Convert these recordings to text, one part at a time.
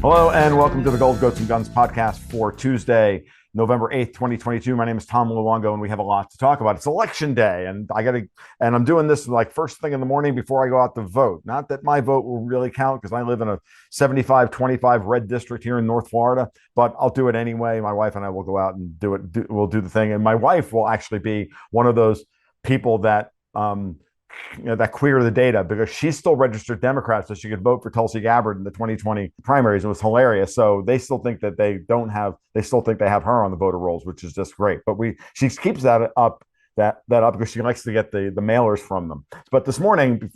Hello and welcome to the Gold Goats and Guns podcast for Tuesday, November 8th, 2022. My name is Tom Luongo and we have a lot to talk about. It's election day and I'm doing this like first thing in the morning before I go out to vote. Not that my vote will really count because I live in a 75-25 red district here in North Florida, but I'll do it anyway. My wife and I will go out and do it. We'll do the thing. And my wife will actually be one of those people that, that clear the data because she's still registered Democrat, so she could vote for Tulsi Gabbard in the 2020 primaries. It was hilarious. So they still think that they still think they have her on the voter rolls, which is just great. But she keeps that up because she likes to get the mailers from them. But this morning,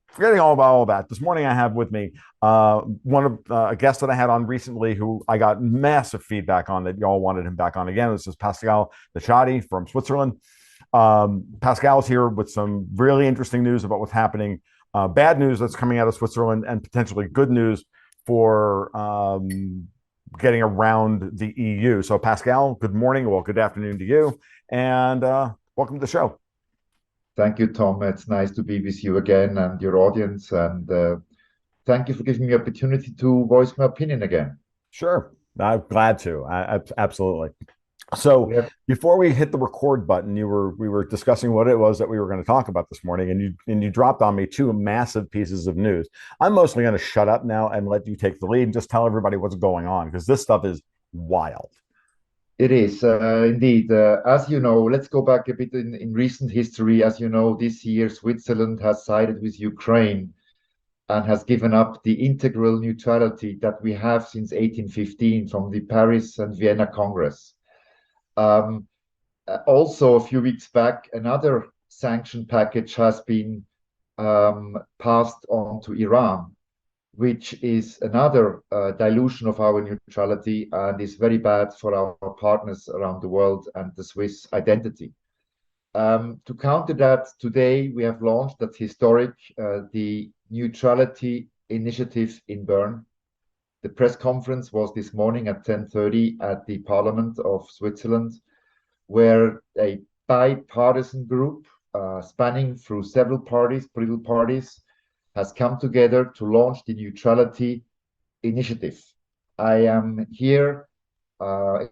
forgetting all about all that, this morning I have with me one of a guest that I had on recently who I got massive feedback on that y'all wanted him back on again. This is Pascal Najadi from Switzerland. Pascal is here with some really interesting news about what's happening, bad news that's coming out of Switzerland, and potentially good news for getting around the EU. So, Pascal, good morning. Well, good afternoon to you, and welcome to the show. Thank you, Tom. It's nice to be with you again and your audience. And thank you for giving me the opportunity to voice my opinion again. Sure. I'm glad to. Absolutely. So before we hit the record button, we were discussing what it was that we were going to talk about this morning, and you dropped on me two massive pieces of news. I'm mostly going to shut up now and let you take the lead and just tell everybody what's going on because this stuff is wild. It is indeed. As you know, let's go back a bit in recent history. As you know, this year Switzerland has sided with Ukraine and has given up the integral neutrality that we have since 1815 from the Paris and Vienna Congress. Also, a few weeks back, another sanction package has been passed on to Iran, which is another dilution of our neutrality and is very bad for our partners around the world and the Swiss identity. To counter that, today we have launched that historic the Neutrality Initiative in Bern. The press conference was this morning at 10:30 at the Parliament of Switzerland, where a bipartisan group spanning through several political parties, has come together to launch the Neutrality Initiative. I am here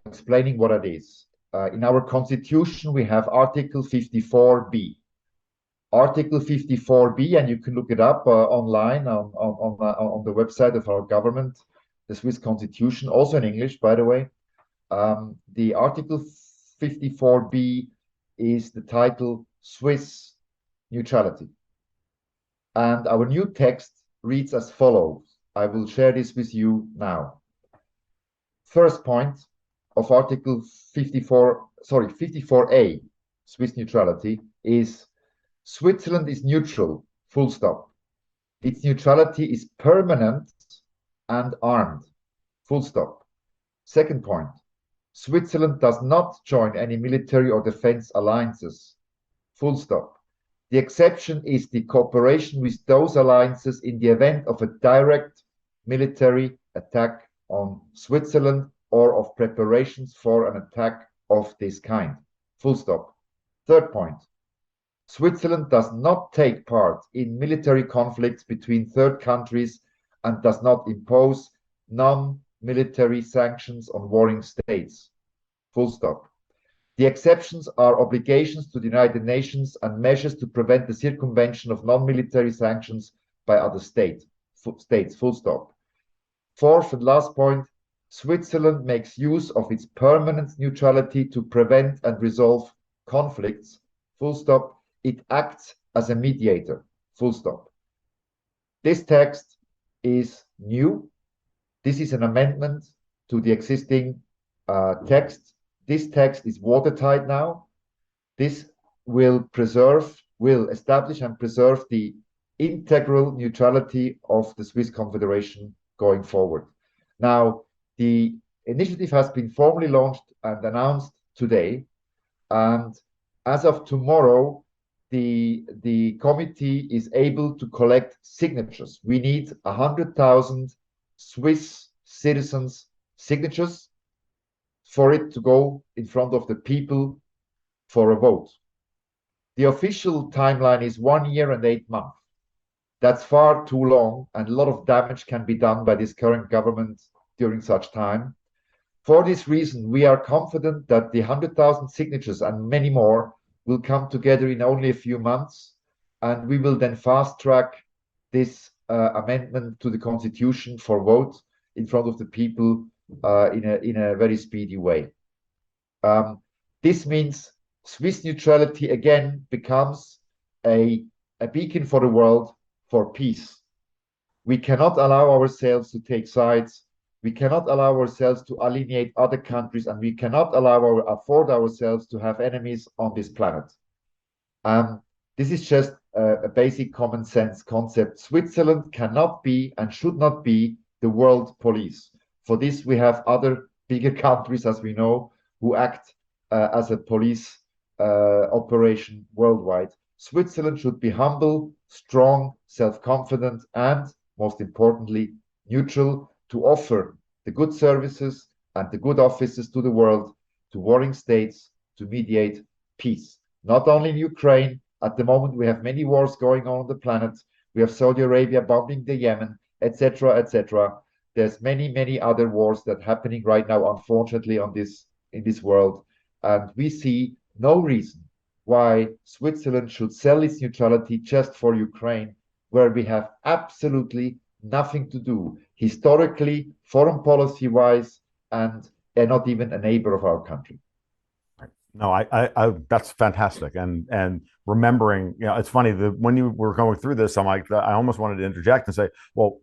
explaining what it is. In our constitution, we have Article 54B. Article 54B, and you can look it up online on the website of our government, the Swiss Constitution, also in English, by the way. The Article 54B is the title Swiss Neutrality. And our new text reads as follows. I will share this with you now. First point of Article 54A, Swiss neutrality, is Switzerland is neutral, full stop. Its neutrality is permanent and armed, full stop. Second point, Switzerland does not join any military or defense alliances, full stop. The exception is the cooperation with those alliances in the event of a direct military attack on Switzerland or of preparations for an attack of this kind, full stop. Third point, Switzerland does not take part in military conflicts between third countries and does not impose non-military sanctions on warring states. Full stop. The exceptions are obligations to the United Nations and measures to prevent the circumvention of non-military sanctions by other states. Full stop. Fourth and last point, Switzerland makes use of its permanent neutrality to prevent and resolve conflicts. Full stop. It acts as a mediator. Full stop. This text is new. This is an amendment to the existing text. This text is watertight now. This will establish and preserve the integral neutrality of the Swiss Confederation going forward. Now, the initiative has been formally launched and announced today. And as of tomorrow, the committee is able to collect signatures. We need 100,000 Swiss citizens' signatures for it to go in front of the people for a vote. The official timeline is 1 year and 8 months. That's far too long, and a lot of damage can be done by this current government during such time. For this reason, we are confident that the 100,000 signatures and many more will come together in only a few months, and we will then fast track this amendment to the constitution for vote in front of the people in a very speedy way. This means Swiss neutrality again becomes a beacon for the world for peace. We cannot allow ourselves to take sides. We cannot allow ourselves to alienate other countries, and we cannot afford ourselves to have enemies on this planet. This is just a basic common sense concept. Switzerland cannot be and should not be the world police. For this, we have other bigger countries, as we know, who act as a police operation worldwide. Switzerland should be humble, strong, self-confident, and most importantly, neutral, to offer the good services and the good offices to the world, to warring states, to mediate peace. Not only in Ukraine, at the moment we have many wars going on the planet. We have Saudi Arabia bombing the Yemen, etc., etc. There's many other wars that are happening right now, unfortunately, in this world. And we see no reason why Switzerland should sell its neutrality just for Ukraine, where we have absolutely nothing to do historically, foreign policy wise, and they're not even a neighbor of our country. No, I that's fantastic. And remembering, it's funny that when you were going through this, I'm like, I almost wanted to interject and say, well,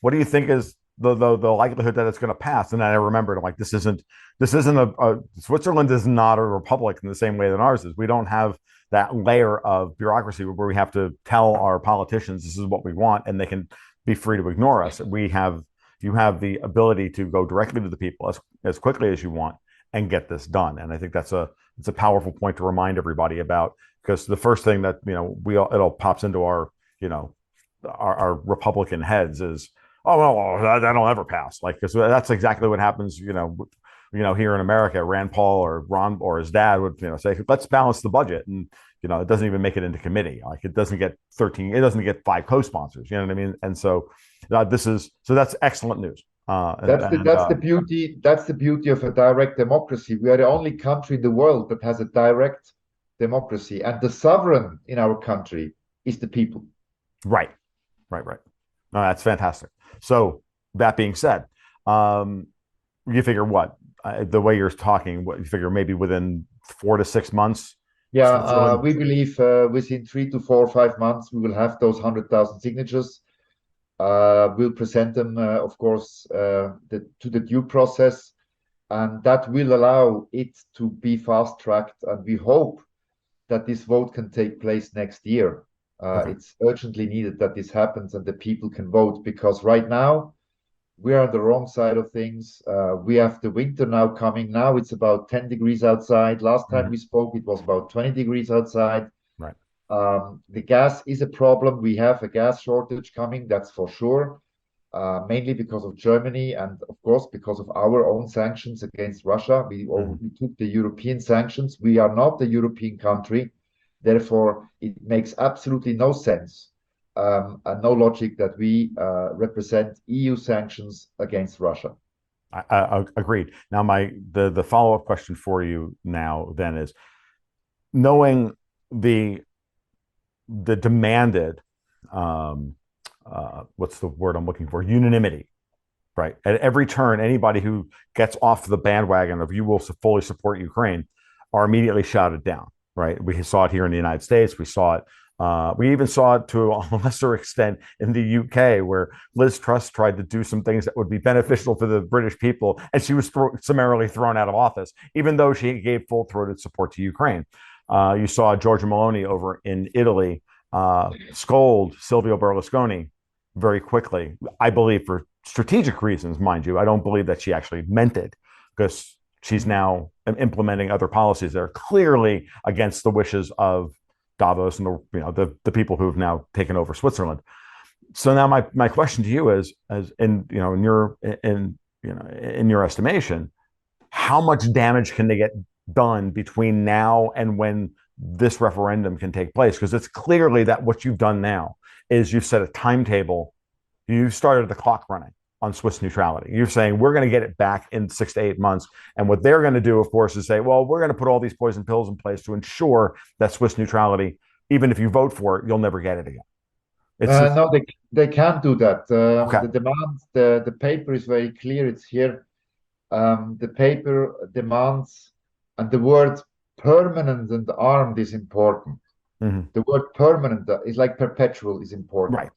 what do you think is the likelihood that it's going to pass? And then I remembered, I'm like, this isn't Switzerland is not a republic in the same way that ours is. We don't have that layer of bureaucracy where we have to tell our politicians this is what we want and they can be free to ignore us. You have the ability to go directly to the people as quickly as you want and get this done. And I think it's a powerful point to remind everybody about, because the first thing that it all pops into our our Republican heads is, oh well, that'll never pass. Like, because that's exactly what happens. Here in America, Rand Paul or Ron or his dad would say, let's balance the budget, and it doesn't even make it into committee. Like, it doesn't get 5 co-sponsors. You know what I mean? And so that's excellent news. That's the beauty of a direct democracy. We are the only country in the world that has a direct democracy, and the sovereign in our country is the people. Right. No, that's fantastic. So that being said, you figure what the way you're talking, what you figure maybe within 4 to 6 months. Yeah, we believe within 3 to 4 or 5 months we will have those 100,000 signatures. We'll present them, of course, to the due process, and that will allow it to be fast-tracked. And we hope that this vote can take place next year. Okay. It's urgently needed that this happens and the people can vote, because right now we are on the wrong side of things. We have the winter now coming. Now it's about 10 degrees outside. Last time we spoke, it was about 20 degrees outside. Right. The gas is a problem. We have a gas shortage coming, that's for sure, mainly because of Germany and, of course, because of our own sanctions against Russia. We took the European sanctions. We are not a European country. Therefore, it makes absolutely no sense and no logic that we represent EU sanctions against Russia. I agreed. Now, the follow-up question for you now then is, knowing the demanded what's the word I'm looking for? Unanimity, right? At every turn, anybody who gets off the bandwagon of "you will fully support Ukraine" are immediately shouted down, right? We saw it here in the United States. We saw it. We even saw it to a lesser extent in the UK, where Liz Truss tried to do some things that would be beneficial for the British people, and she was summarily thrown out of office, even though she gave full-throated support to Ukraine. You saw Giorgia Meloni over in Italy scold Silvio Berlusconi very quickly, I believe for strategic reasons, mind you. I don't believe that she actually meant it, because she's now implementing other policies that are clearly against the wishes of Davos and the people who have now taken over Switzerland. So now my question to you is, as in your estimation, how much damage can they get done between now and when this referendum can take place? Because it's clearly that what you've done now is you've set a timetable, you started the clock running, on Swiss neutrality. You're saying we're going to get it back in 6 to 8 months. And what they're going to do, of course, is say, well, we're going to put all these poison pills in place to ensure that Swiss neutrality, even if you vote for it, you'll never get it again. No, they can't do that. Okay. The demand, the paper is very clear. It's here. The paper demands, and the word permanent and armed is important. Mm-hmm. The word permanent is like perpetual is important. Right.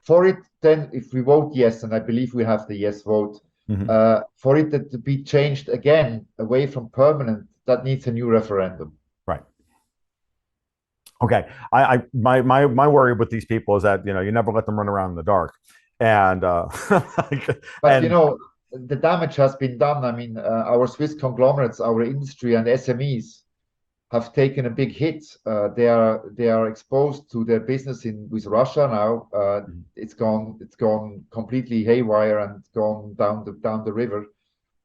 For it, then, if we vote yes, and I believe we have the yes vote, Mm-hmm. for it to be changed again away from permanent, that needs a new referendum. Right. Okay. My worry with these people is that you never let them run around in the dark, and But and the damage has been done. I mean, our Swiss conglomerates, our industry and SMEs have taken a big hit. They are exposed to their business with Russia now. It's gone completely haywire and gone down the river.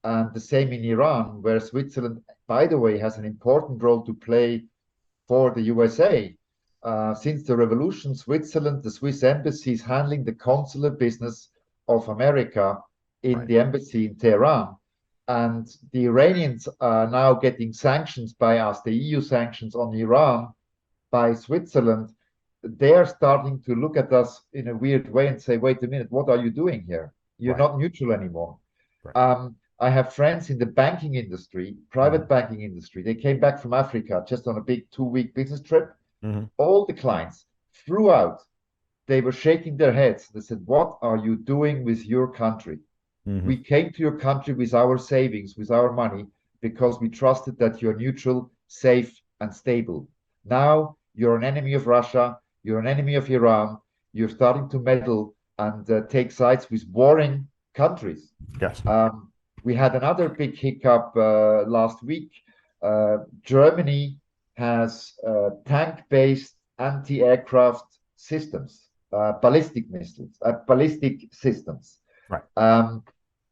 And the same in Iran, where Switzerland, by the way, has an important role to play for the USA. Since the revolution, Switzerland, the Swiss embassy is handling the consular business of America in right. the embassy in Tehran. And the Iranians are now getting sanctions by us, the EU sanctions on Iran by Switzerland. They're starting to look at us in a weird way and say, wait a minute, what are you doing here? You're Right. not neutral anymore. Right. I have friends in the banking industry, private banking industry. They came back from Africa just on a big 2-week business trip. Mm-hmm. All the clients throughout, they were shaking their heads. They said, what are you doing with your country? Mm-hmm. We came to your country with our savings, with our money, because we trusted that you're neutral, safe, and stable. Now you're an enemy of Russia, you're an enemy of Iran, you're starting to meddle and take sides with warring countries. Yes. We had another big hiccup last week. Germany has tank-based anti-aircraft systems, ballistic missiles, ballistic systems. Right.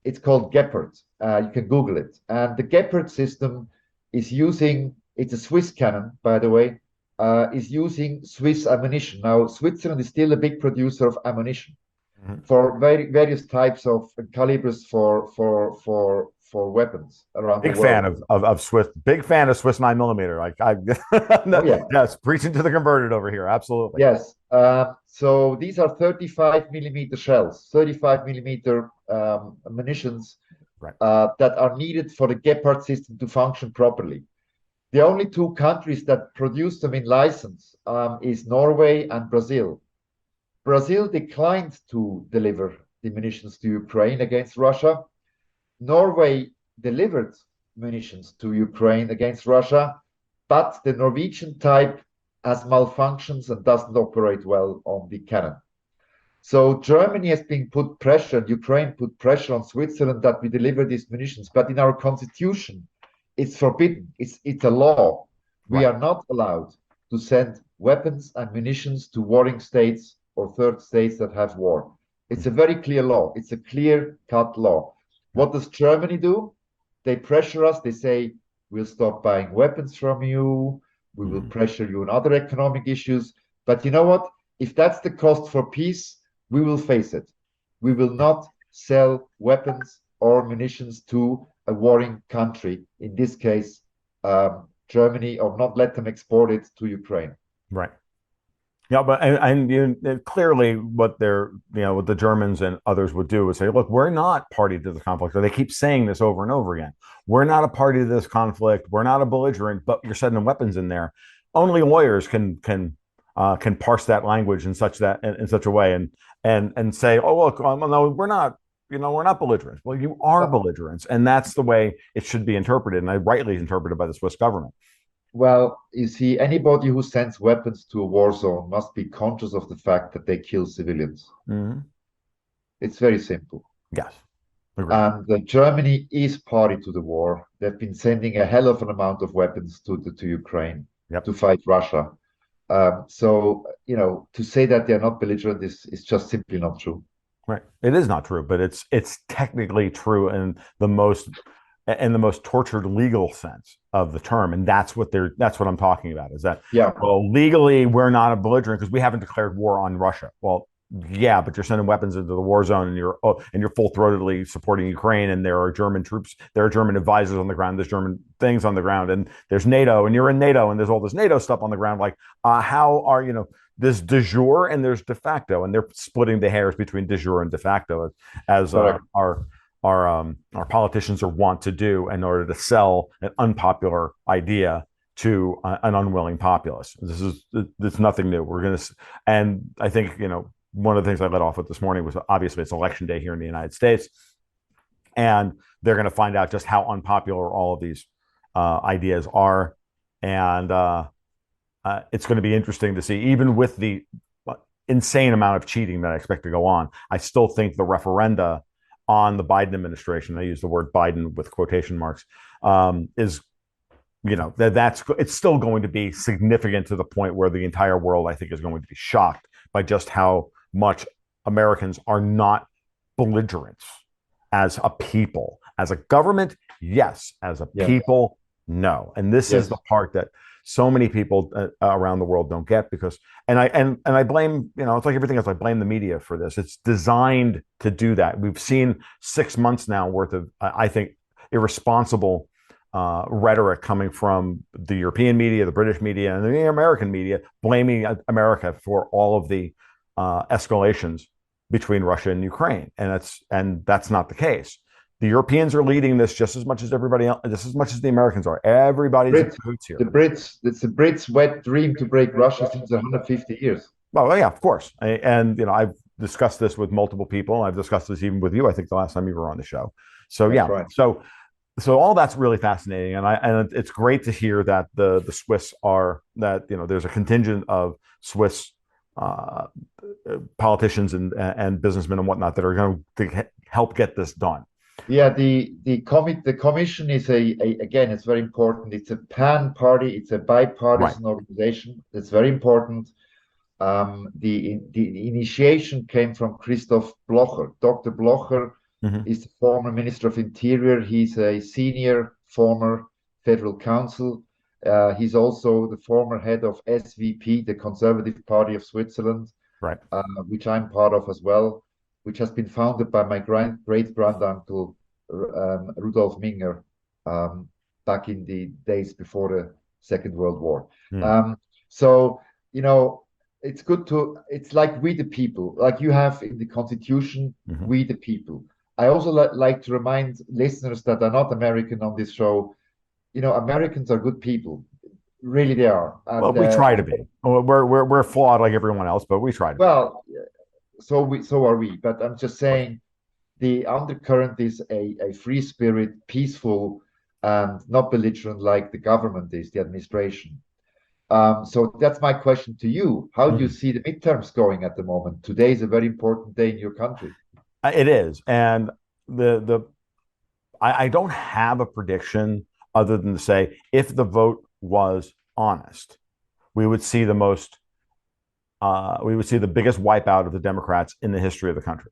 It's called Gepard. You can Google it. And the Gepard system is using, it's a Swiss cannon, by the way, is using Swiss ammunition. Now, Switzerland is still a big producer of ammunition for various types of calibers for weapons around Big the fan world. of Swiss. Big fan of Swiss 9 millimeter. Like Oh yeah, yes, preaching to the converted over here. Absolutely. yes. So these are 35 millimeter shells, 35 millimeter munitions Right. that are needed for the Gepard system to function properly. The only two countries that produce them in license is Norway and Brazil. Brazil declined to deliver the munitions to Ukraine against Russia. Norway delivered munitions to Ukraine against Russia, but the Norwegian type has malfunctions and doesn't operate well on the cannon. So Germany has been put pressure, Ukraine put pressure on Switzerland that we deliver these munitions. But in our constitution, it's forbidden. It's a law. We Right. are not allowed to send weapons and munitions to warring states or third states that have war. It's a very clear law. It's a clear-cut law. What does Germany do? They pressure us. They say, we'll stop buying weapons from you. We will pressure you on other economic issues. But you know what? If that's the cost for peace, we will face it. We will not sell weapons or munitions to a warring country, in this case, Germany, or not let them export it to Ukraine. Right. Yeah, but clearly what what the Germans and others would do is say, look, we're not party to the conflict. Or they keep saying this over and over again. We're not a party to this conflict. We're not a belligerent, but you're sending weapons in there. Only lawyers can parse that language in such a way and say, oh look, no, we're not. We're not belligerents. Well, you are belligerents, and that's the way it should be interpreted, and rightly interpreted by the Swiss government. Well, you see, anybody who sends weapons to a war zone must be conscious of the fact that they kill civilians. Mm-hmm. It's very simple. Yes. Agreed. And Germany is party to the war. They've been sending a hell of an amount of weapons to Ukraine to fight Russia. So, to say that they're not belligerent is just simply not true. Right. It is not true, but it's technically true in the most tortured legal sense of the term, and that's what I'm talking about. Is that well, legally we're not a belligerent because we haven't declared war on Russia. Well, yeah, but you're sending weapons into the war zone, and you're full throatedly supporting Ukraine, and there are German troops, there are German advisors on the ground, there's German things on the ground, and there's NATO, and you're in NATO, and there's all this NATO stuff on the ground. Like, how are there's de jure and there's de facto, and they're splitting the hairs between de jure and de facto, as Correct. our politicians are wont to do in order to sell an unpopular idea to an unwilling populace. It's nothing new. And I think one of the things I led off with this morning was, obviously it's election day here in the United States, and they're going to find out just how unpopular all of these ideas are, and it's going to be interesting to see. Even with the insane amount of cheating that I expect to go on, I still think the referenda on the Biden administration, I use the word Biden with quotation marks, is it's still going to be significant, to the point where the entire world, I think, is going to be shocked by just how much Americans are not belligerents as a people. As a government, yes. As a people, no. And this is the part that so many people around the world don't get, because and I blame, it's like everything else, I blame the media for this. It's designed to do that. We've seen 6 months now worth of, I think, irresponsible rhetoric coming from the European media, the British media, and the American media, blaming America for all of the escalations between Russia and Ukraine, and that's not the case. The Europeans are leading this just as much as everybody else, just as much as the Americans are. Everybody's in cahoots here. It's the Brits' wet dream to break Russia since 150 years. Well, yeah, of course. And I've discussed this with multiple people. I've discussed this even with you, I think, the last time you were on the show. So that's right. So all that's really fascinating, and it's great to hear that the Swiss are, that there's a contingent of Swiss politicians and businessmen and whatnot that are going to help get this done. Yeah, the commission is again, it's very important. It's a pan-party, it's a bipartisan organization. It's very important. The initiation came from Christoph Blocher. Dr. Blocher is the former Minister of Interior. He's a senior former federal counsel. He's also the former head of SVP, the Conservative Party of Switzerland, which I'm part of as well, which has been founded by my great-granduncle, Rudolf Minger, back in the days before the Second World War. So, it's good it's like we the people, like you have in the Constitution, we the people. I also like to remind listeners that are not American on this show, Americans are good people. Really, they are. And, well, we try to be. We're flawed like everyone else, but we try to be. So are we. But I'm just saying, the undercurrent is a free spirit, peaceful, and not belligerent like the government is, the administration. So that's my question to you. How do you see the midterms going at the moment? Today is a very important day in your country. It is, and I don't have a prediction other than to say, if the vote was honest, we would see the biggest wipeout of the Democrats in the history of the country.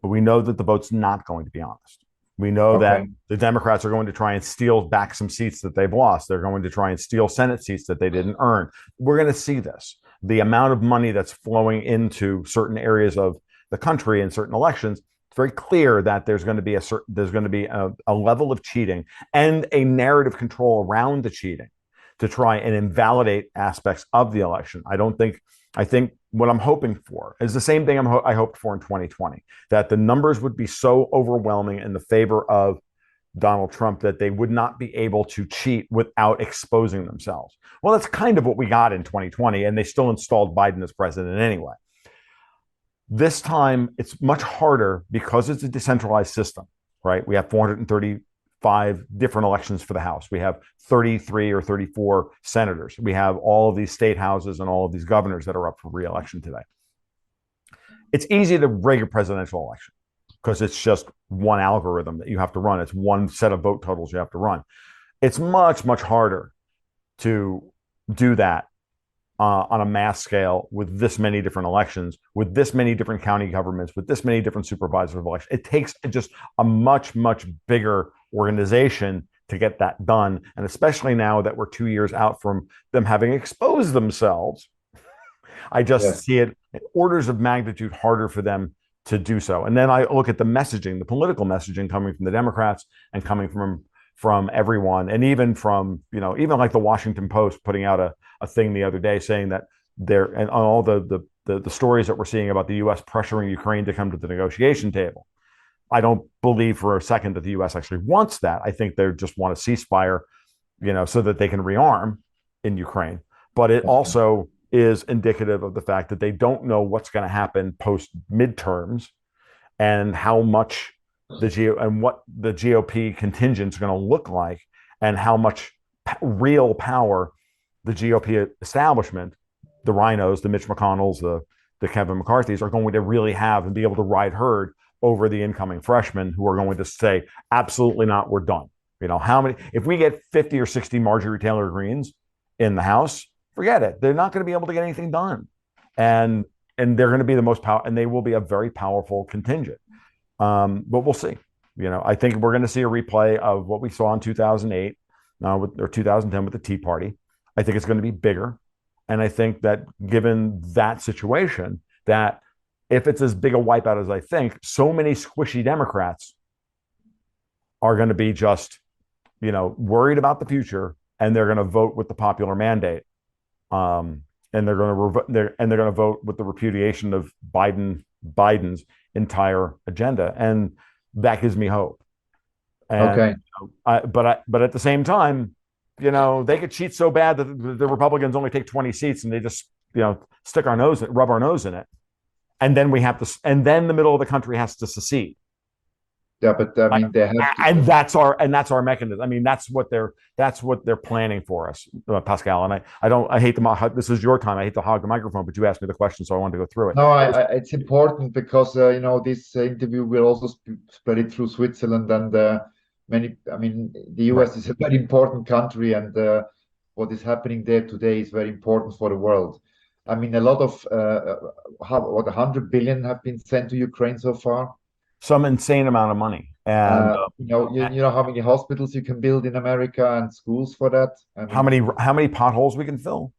But we know that the vote's not going to be honest. We know that the Democrats are going to try and steal back some seats that they've lost. They're going to try and steal Senate seats that they didn't earn. We're going to see this. The amount of money that's flowing into certain areas of the country in certain elections, it's very clear that there's going to be a level of cheating and a narrative control around the cheating to try and invalidate aspects of the election. I think what I'm hoping for is the same thing I hoped for in 2020, that the numbers would be so overwhelming in the favor of Donald Trump that they would not be able to cheat without exposing themselves. Well, that's kind of what we got in 2020, and they still installed Biden as president anyway. This time, it's much harder because it's a decentralized system, right? We have 435 different elections for the House. We have 33 or 34 senators. We have all of these state houses and all of these governors that are up for re-election today. It's easy to rig a presidential election because it's just one algorithm that you have to run. It's one set of vote totals you have to run. It's much, much harder to do that on a mass scale with this many different elections, with this many different county governments, with this many different supervisors of elections. It takes just a much, much bigger organization to get that done. And especially now that we're 2 years out from them having exposed themselves, I just Yes. see it orders of magnitude harder for them to do so. And then I look at the messaging, the political messaging coming from the Democrats and coming from everyone, and even from, even like the Washington Post putting out a thing the other day saying that they're, and all the stories that we're seeing about the U.S. pressuring Ukraine to come to the negotiation table. I don't believe for a second that the U.S. actually wants that. I think they just want a ceasefire, so that they can rearm in Ukraine. But it also is indicative of the fact that they don't know what's going to happen post midterms, and how much and what the GOP contingent is going to look like, and how much real power the GOP establishment, the rhinos, the Mitch McConnells, the Kevin McCarthy's, are going to really have and be able to ride herd over the incoming freshmen who are going to say, absolutely not, we're done. How many, if we get 50 or 60 Marjorie Taylor Greens in the House, forget it. They're not going to be able to get anything done. And they're going to be the most powerful, and they will be a very powerful contingent. But we'll see. I think we're going to see a replay of what we saw in 2008 or 2010 with the Tea Party. I think it's going to be bigger. And I think that given that situation, that if it's as big a wipeout as I think, so many squishy Democrats are going to be just, worried about the future, and they're going to vote with the popular mandate. And they're going to vote with the repudiation of Biden's entire agenda, and that gives me hope. And Okay. but at the same time, they could cheat so bad that the Republicans only take 20 seats, and they just rub our nose in it, and then and then the middle of the country has to secede. Yeah, but I mean, they have to. And that's our mechanism. I mean, that's what they're planning for us, Pascal. And I hate to, this is your time. I hate to hog the microphone, but you asked me the question, so I wanted to go through it. No, it's important because this interview will also spread it through Switzerland and many. I mean, the US is a very important country, and what is happening there today is very important for the world. I mean, a lot of 100 billion have been sent to Ukraine so far. Some insane amount of money, and you know how many hospitals you can build in America and schools for that. I mean, how many potholes we can fill.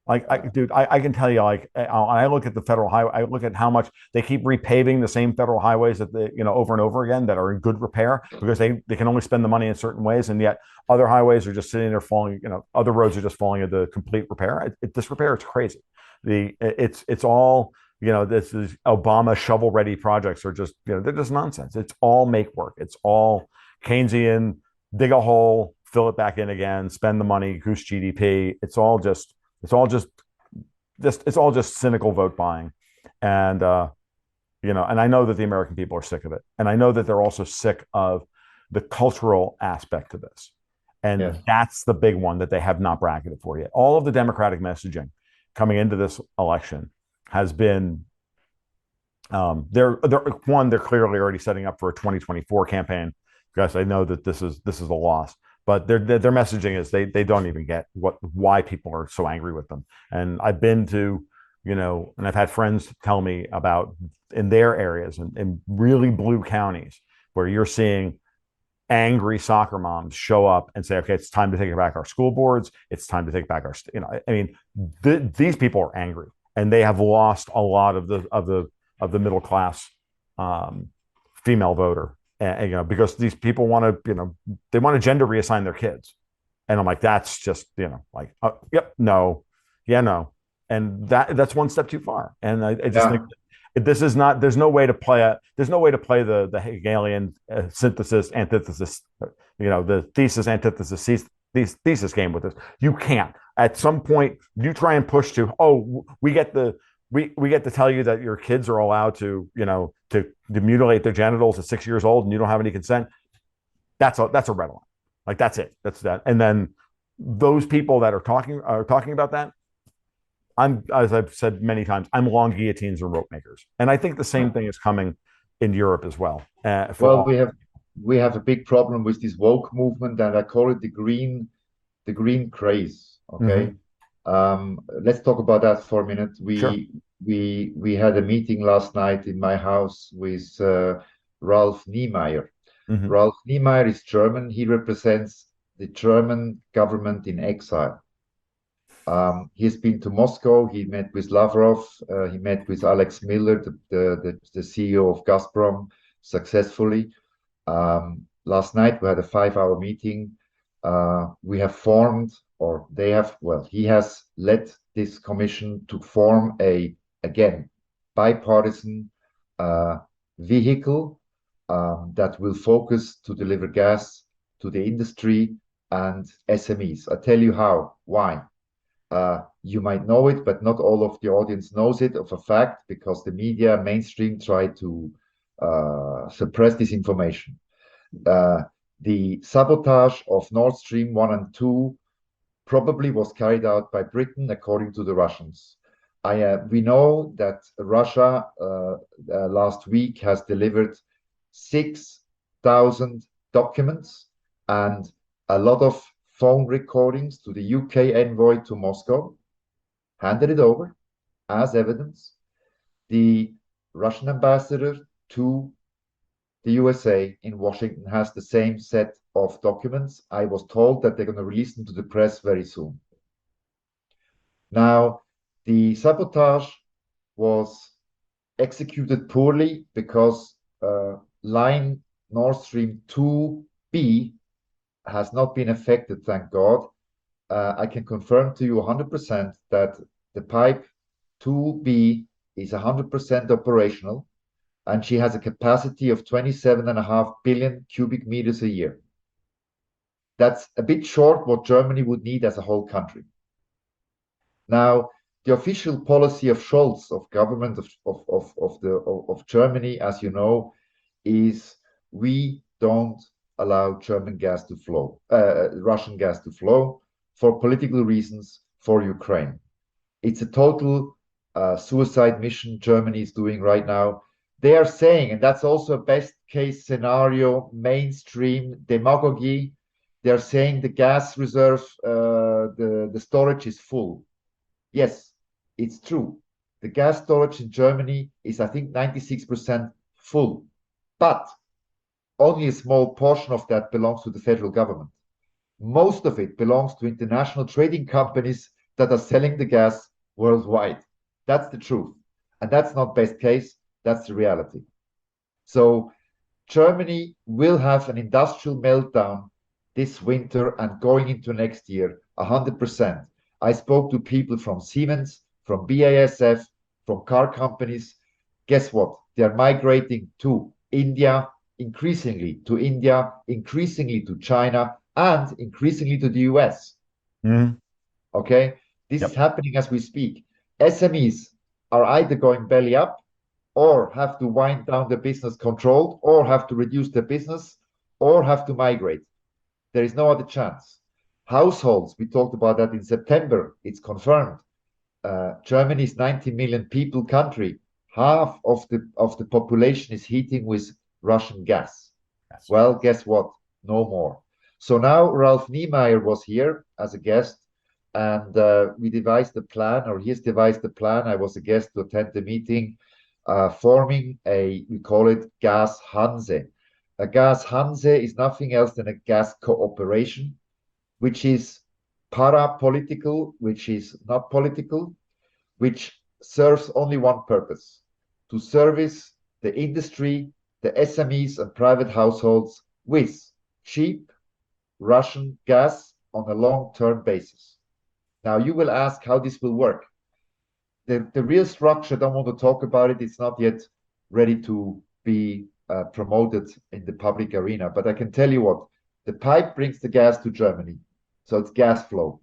Like, dude, I can tell you, like, I look at the federal highway, I look at how much they keep repaving the same federal highways that over and over again that are in good repair, because they can only spend the money in certain ways, and yet other highways are just sitting there falling. Other roads are just falling into complete repair. Disrepair, it's crazy. It's all. This is Obama shovel-ready projects are just, they're just nonsense. It's all make work. It's all Keynesian, dig a hole, fill it back in again, spend the money, goose GDP. It's all just cynical vote buying. And, and I know that the American people are sick of it. And I know that they're also sick of the cultural aspect to this. And that's the big one that they have not bracketed for yet. All of the Democratic messaging coming into this election has been they're clearly already setting up for a 2024 campaign, because I know that this is a loss, but their messaging is they don't even get why people are so angry with them. And I've been to, and I've had friends tell me about in their areas, in really blue counties, where you're seeing angry soccer moms show up and say, okay, it's time to take back our school boards, it's time to take back our I mean, these people are angry, and they have lost a lot of the middle class female voter, and, because these people want to, they want to gender reassign their kids, and I'm like, that's just, yep, no, yeah, no, and that's one step too far, and I just think this is not. There's no way to play the Hegelian synthesis antithesis, the thesis antithesis thesis game with this. You can't. At some point, you try and push to, we get to tell you that your kids are allowed to, to mutilate their genitals at 6 years old, and you don't have any consent. That's a red line. Like, that's it. That's that. And then those people that are talking about that, as I've said many times, I'm long guillotines and rope makers, and I think the same thing is coming in Europe as well. We have a big problem with this woke movement, and I call it the green craze. Okay, let's talk about that for a minute. We had a meeting last night in my house with Ralph Niemeyer. Ralph Niemeyer is German. He represents the German government in exile. He's been to Moscow. He met with Lavrov. He met with Alex Miller, the CEO of Gazprom, successfully. Last night we had a 5-hour meeting. We have formed, or they have, well, he has led this commission to form again, bipartisan vehicle that will focus to deliver gas to the industry and SMEs. I tell you how, why. You might know it, but not all of the audience knows it of a fact because the media mainstream try to suppress this information. The sabotage of Nord Stream 1 and 2 probably was carried out by Britain, according to the Russians. We know that Russia last week has delivered 6,000 documents and a lot of phone recordings to the UK envoy to Moscow, handed it over as evidence. The Russian ambassador to the USA in Washington has the same set of documents. I was told that they're going to release them to the press very soon. Now, the sabotage was executed poorly because line Nord Stream 2B has not been affected, thank God. I can confirm to you 100% that the pipe 2B is 100% operational, and she has a capacity of 27.5 billion cubic meters a year. That's a bit short what Germany would need as a whole country. Now, the official policy of Scholz, of government of Germany, as you know, is we don't allow German gas to flow, Russian gas to flow for political reasons for Ukraine. It's a total suicide mission Germany is doing right now. They are saying, and that's also a best case scenario, mainstream demagogy. They're saying the gas reserve, the storage is full. Yes, it's true. The gas storage in Germany is, I think, 96% full, but only a small portion of that belongs to the federal government. Most of it belongs to international trading companies that are selling the gas worldwide. That's the truth. And that's not best case, that's the reality. So Germany will have an industrial meltdown this winter and going into next year, 100%. I spoke to people from Siemens, from BASF, from car companies. Guess what? They are migrating to India, increasingly to India, increasingly to China, and increasingly to the US. Mm-hmm. Okay? This is happening as we speak. SMEs are either going belly up or have to wind down the business controlled or have to reduce their business or have to migrate. There is no other chance. Households, we talked about that in September, it's confirmed. Germany is 90 million people country. Half of the population is heating with Russian gas. Yes. Well, guess what? No more. So now Ralph Niemeyer was here as a guest, and we devised a plan, or he has devised a plan. I was a guest to attend the meeting, forming we call it Gas Hanse. A Gas Hanse is nothing else than a gas cooperation, which is para-political, which is not political, which serves only one purpose, to service the industry, the SMEs and private households with cheap Russian gas on a long-term basis. Now, you will ask how this will work. The real structure, I don't want to talk about it. It's not yet ready to be promoted in the public arena. But I can tell you what, the pipe brings the gas to Germany. So it's gas flow,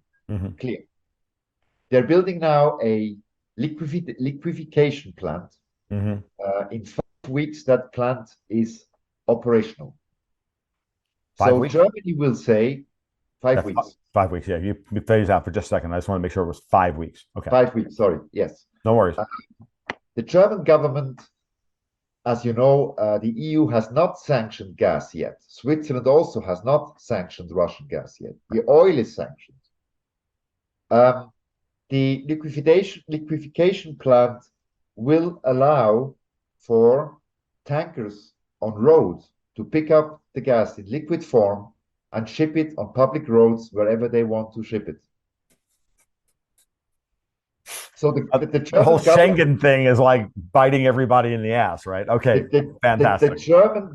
clear. They're building now a liquefaction plant. In 5 weeks, that plant is operational. 5 weeks? Germany will say 5 weeks. 5 weeks, yeah. You phase out for just a second. I just want to make sure it was 5 weeks. Okay. 5 weeks, sorry. Yes. No worries. The German government, as you know, the EU has not sanctioned gas yet. Switzerland also has not sanctioned Russian gas yet. The oil is sanctioned. The liquefaction plant will allow for tankers on roads to pick up the gas in liquid form and ship it on public roads wherever they want to ship it. So the The whole German government, Schengen thing is like biting everybody in the ass, right? Okay, fantastic.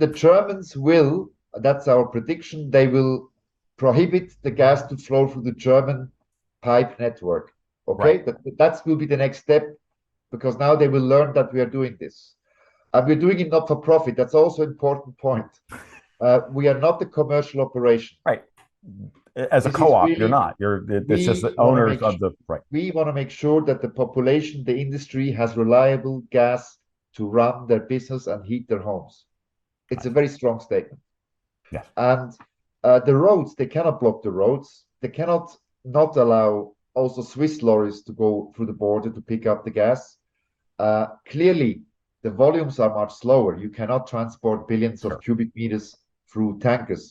the Germans will, that's our prediction, they will prohibit the gas to flow through the German pipe network. Right. Okay, that will be the next step because now they will learn that we are doing this. And we're doing it not for profit. That's also an important point. We are not a commercial operation. Right. As a This is co-op, you're really, not. It's just we the want to owners make of the right. we want to make sure that the population, the industry has reliable gas to run their business and heat their homes. It's a very strong statement. Yes. And the roads, they cannot block the roads. They cannot not allow also Swiss lorries to go through the border to pick up the gas. Clearly, the volumes are much slower. You cannot transport billions of Sure. cubic meters through tankers.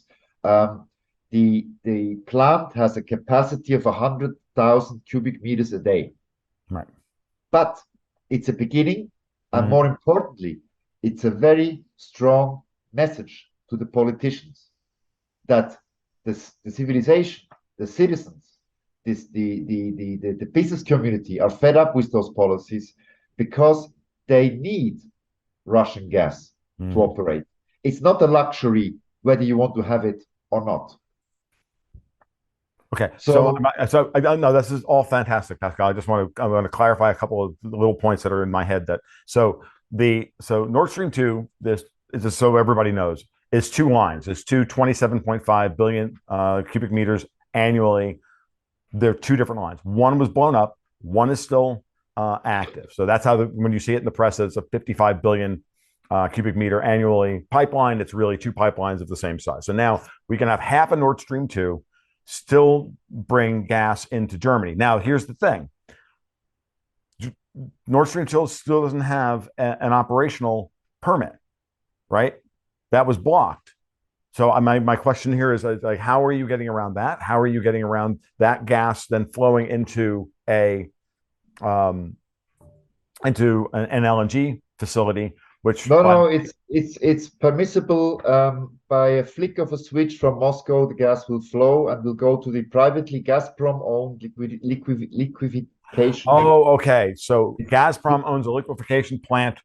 The plant has a capacity of 100,000 cubic meters a day. Right. But it's a beginning, and Mhm. more importantly, it's a very strong message to the politicians that the civilization, the citizens, the business community are fed up with those policies because they need Russian gas to Mhm. operate. It's not a luxury whether you want to have it or not. Okay, So no, this is all fantastic, Pascal. I want to clarify a couple of little points that are in my head. So Nord Stream 2, this is just so everybody knows, is two lines. It's 27.5 billion cubic meters annually. They're two different lines. One was blown up. One is still active. So that's how when you see it in the press, it's a 55 billion cubic meter annually pipeline. It's really two pipelines of the same size. So now we can have half a Nord Stream 2 still bring gas into Germany. Now, here's the thing. Nord Stream 2 still doesn't have an operational permit, right? That was blocked. So my question here is like, how are you getting around that? How are you getting around that gas then flowing into an LNG facility, which no, it's permissible by a flick of a switch from Moscow. The gas will flow and will go to the privately Gazprom-owned liquefaction. oh, okay. So Gazprom owns a liquefaction plant,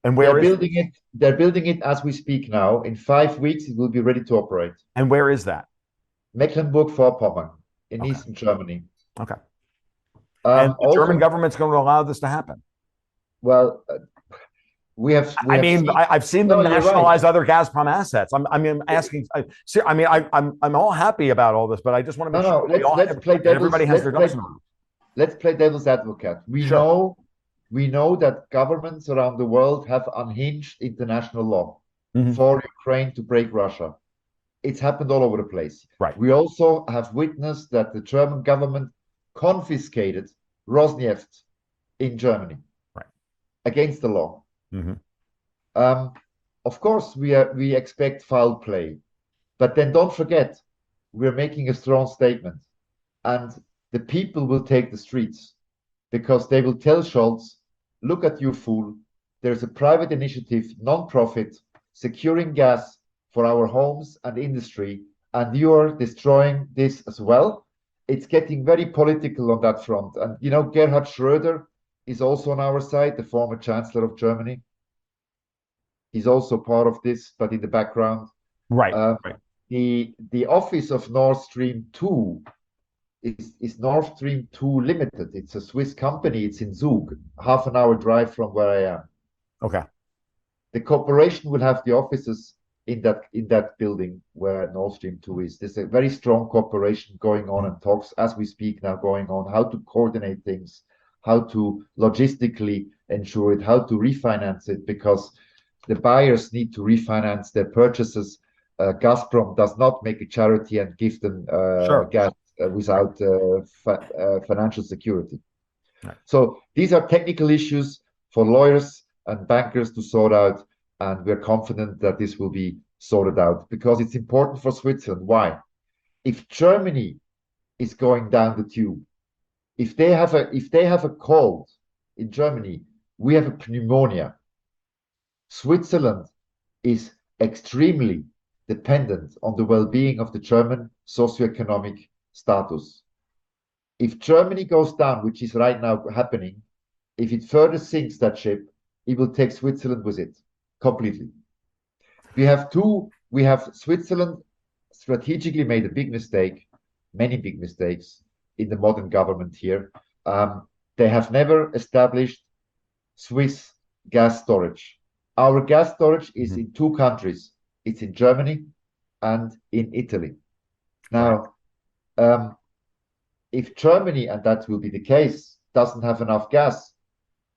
and They're where is building it. They're building it as we speak now. In 5 weeks, it will be ready to operate. that? Mecklenburg-Vorpommern in Okay, eastern Germany. okay. And the German Also, government's going to allow this to happen. well, we have seen. I've seen them No, you're right. nationalize other Gazprom assets. I'm asking. I'm all happy about all this, but I just want to No, make sure no. everybody has their ducks in a row. Let's play devil's advocate. Sure. We know that governments around the world have unhinged international law Mhm. for Ukraine to break Russia. It's happened all over the place. Right. We also have witnessed that the German government confiscated Rosneft in Germany Right. against the law. Mhm. Um, of course, we expect foul play, but then don't forget, we're making a strong statement, and the people will take the streets because they will tell Scholz, "Look at you, fool! There's a private initiative, non-profit, securing gas for our homes and industry, and you are destroying this as well." It's getting very political on that front, and Gerhard Schröder is also on our side, the former Chancellor of Germany. He's also part of this, but in the background. Right. Um, Right. the office of Nord Stream 2 is Nord Stream 2 Limited. It's a Swiss company. It's in Zug, half an hour drive from where I am. Okay. The corporation will have the offices in that building where Nord Stream 2 is. There's a very strong cooperation going on and talks as we speak now going on how to coordinate things, how to logistically ensure it, how to refinance it, because the buyers need to refinance their purchases. Gazprom does not make a charity and give them Sure. gas without financial security. Right. So these are technical issues for lawyers and bankers to sort out, and we're confident that this will be sorted out because it's important for Switzerland. Why? If Germany is going down the tube, if they have a cold in Germany, we have a pneumonia. Switzerland is extremely dependent on the well-being of the German socioeconomic status. If Germany goes down, which is right now happening, if it further sinks that ship, it will take Switzerland with it completely. We have Switzerland strategically made a big mistake, many big mistakes in the modern government here. They have never established Swiss gas storage. Our gas storage is in two countries. It's in Germany and in Italy. Now, if Germany, and that will be the case, doesn't have enough gas,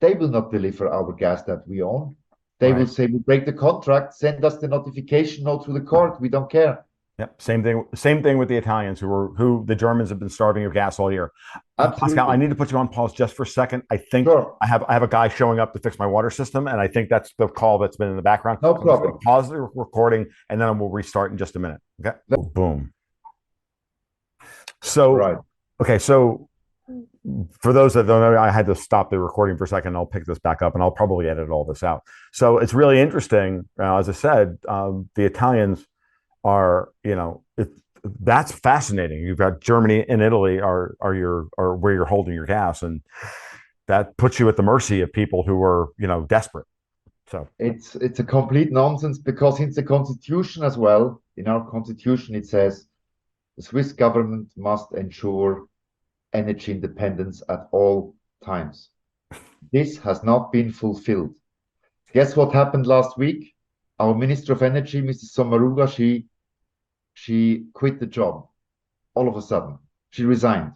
they will not deliver our gas that we own. They will say, we break the contract, send us the notification note through the court. We don't care. Yep. Same thing with the Italians who the Germans have been starving of gas all year. Pascal, I need to put you on pause just for a second. I think I have a guy showing up to fix my water system, and I think that's the call that's been in the background. No problem. Pause the recording, and then we'll restart in just a minute. Okay. Boom. So okay, so for those that don't know, I had to stop the recording for a second. I'll pick this back up, and I'll probably edit all this out. So it's really interesting. As I said, the Italians are, that's fascinating. You've got Germany and Italy are where you're holding your gas, and that puts you at the mercy of people who are, desperate. So it's a complete nonsense, because in the constitution as well, in our constitution, it says the Swiss government must ensure energy independence at all times. This has not been fulfilled. Guess what happened last week? Our Minister of Energy, Mrs. Sommaruga, she quit the job all of a sudden. She resigned.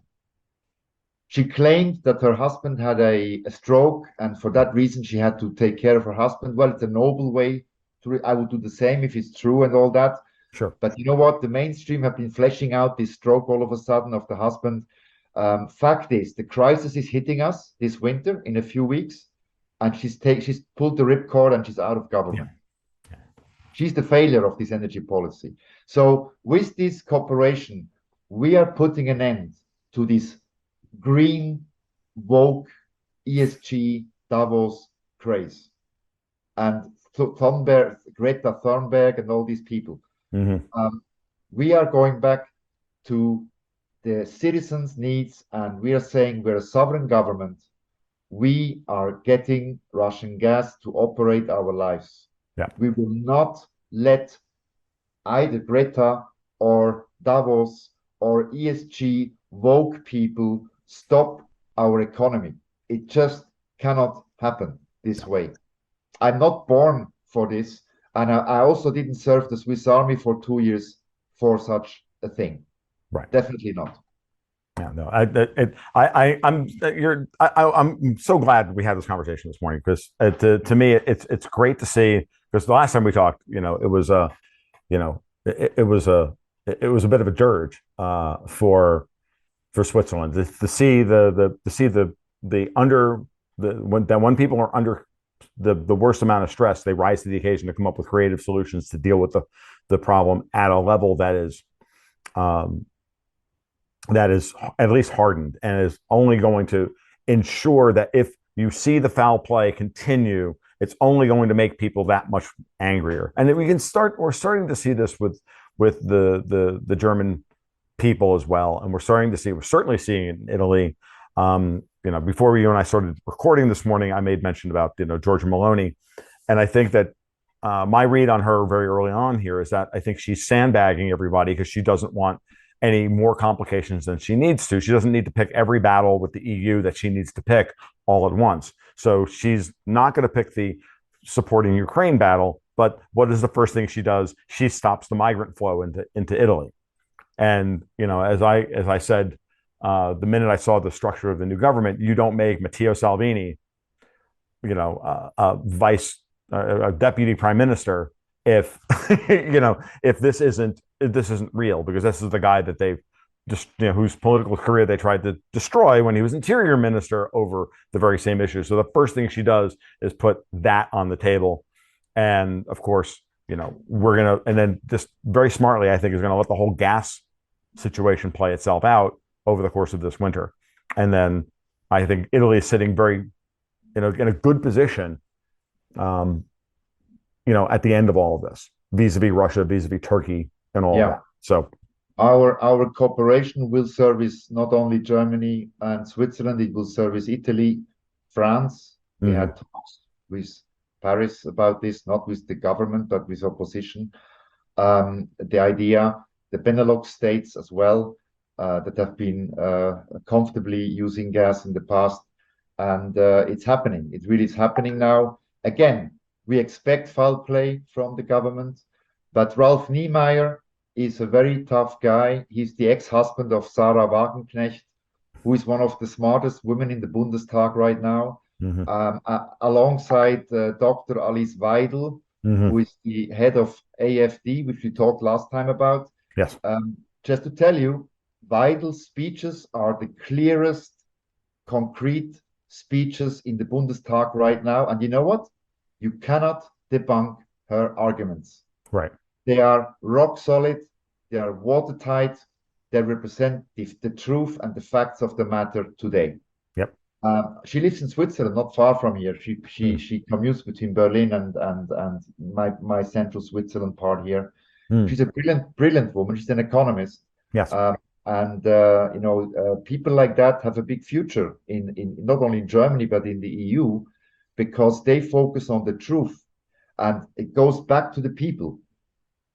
She claimed that her husband had a stroke, and for that reason she had to take care of her husband. Well, it's a noble way to. I would do the same if it's true and all that. Sure. But you know what? The mainstream have been fleshing out this stroke all of a sudden of the husband. Fact is, the crisis is hitting us this winter in a few weeks, and she's pulled the ripcord and she's out of government. Yeah. She's the failure of this energy policy. So with this cooperation, we are putting an end to this green, woke, ESG, Davos craze. And Greta Thunberg and all these people. We are going back to the citizens' needs, and we are saying we're a sovereign government. We are getting Russian gas to operate our lives. Yeah. We will not let either Greta or Davos or ESG woke people stop our economy. It just cannot happen this way. I'm not born for this, and I also didn't serve the Swiss Army for 2 years for such a thing. Right. Definitely not. Yeah, no. I'm so glad we had this conversation this morning, because to me it's great to see, because the last time we talked, it was a bit of a dirge for Switzerland to see when people are under the worst amount of stress, they rise to the occasion to come up with creative solutions to deal with the problem at a level that is at least hardened, and is only going to ensure that if you see the foul play continue, it's only going to make people that much angrier. And we're starting to see this with the German people as well. And we're certainly seeing it in Italy. Before you and I started recording this morning, I made mention about, Giorgia Meloni. And I think that my read on her very early on here is that I think she's sandbagging everybody, because she doesn't want any more complications than she needs to. She doesn't need to pick every battle with the EU that she needs to pick all at once. So she's not going to pick the supporting Ukraine battle. But what is the first thing she does? She stops the migrant flow into Italy. And, as I said, the minute I saw the structure of the new government, you don't make Matteo Salvini, a deputy prime minister if if this isn't real, because this is the guy that they've just whose political career they tried to destroy when he was interior minister over the very same issue. So the first thing she does is put that on the table, and of course and then just very smartly, I think, is going to let the whole gas situation play itself out over the course of this winter. And then I think Italy is sitting very in a good position at the end of all of this, vis-a-vis Russia, vis-a-vis Turkey, and all of that. So our cooperation will service not only Germany and Switzerland, it will service Italy, France. We Mm-hmm. had talks with Paris about this, not with the government, but with opposition. The idea, the Benelux states as well, that have been comfortably using gas in the past. And it's happening. It really is happening now. Again, we expect foul play from the government, but Ralf Niemeyer is a very tough guy. He's the ex-husband of Sarah Wagenknecht, who is one of the smartest women in the Bundestag right now, Mm-hmm. alongside Dr. Alice Weidel, Mm-hmm. who is the head of AFD, which we talked last time about. Yes. Just to tell you, Weidel's speeches are the clearest, concrete speeches in the Bundestag right now. And you know what? You cannot debunk her arguments. Right. They are rock solid, they are watertight, they represent the truth and the facts of the matter today. Yep. She lives in Switzerland, not far from here. She commutes between Berlin and my central Switzerland part here. She's a brilliant woman. She's an economist. Yes. And people like that have a big future in not only in Germany but in the EU, because they focus on the truth, and it goes back to the people.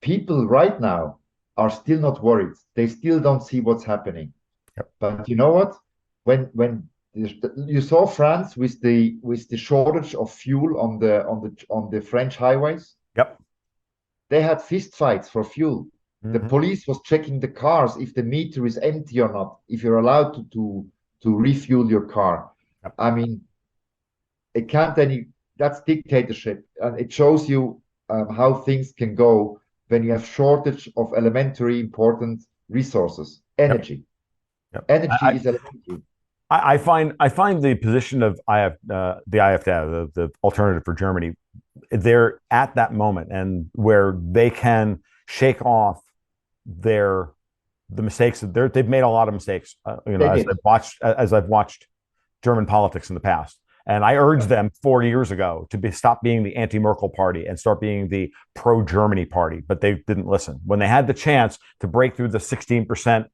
People right now are still not worried. They still don't see what's happening. Yep. But you know what? When you saw France with the shortage of fuel on the French highways, Yep. they had fist fights for fuel. The Mm-hmm. police was checking the cars if the meter is empty or not, if you're allowed to refuel your car. Yep. I mean, it can't any. That's dictatorship, and it shows you how things can go when you have shortage of elementary important resources. Energy. Yep. Energy is elementary. I find the position of the IFD, the alternative for Germany, they're at that moment and where they can shake off the mistakes. They've made a lot of mistakes. As I've watched German politics in the past, and I urged them 4 years ago to stop being the anti-Merkel party and start being the pro-Germany party, but they didn't listen. When they had the chance to break through the 16%,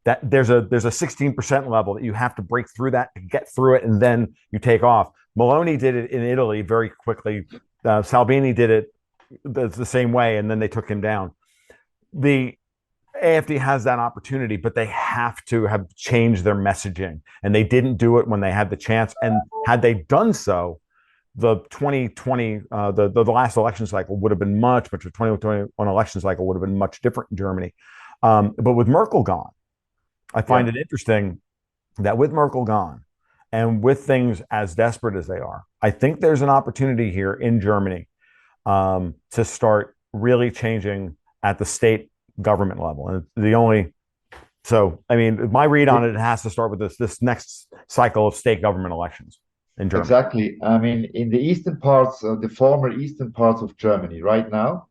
that there's a 16% level that you have to break through that to get through it, and then you take off. Meloni did it in Italy very quickly. Salvini did it the same way, and then they took him down. The AFD has that opportunity, but they have to have changed their messaging, and they didn't do it when they had the chance. And had they done so, the 2020, the last election cycle would have been much, the 2021 election cycle would have been much different in Germany. But with Merkel gone, I find it interesting that with Merkel gone and with things as desperate as they are, I think there's an opportunity here in Germany to start really changing at the state government level. And my read on it has to start with this next cycle of state government elections in Germany. Exactly. I mean, in the eastern parts, the former eastern parts of Germany right now,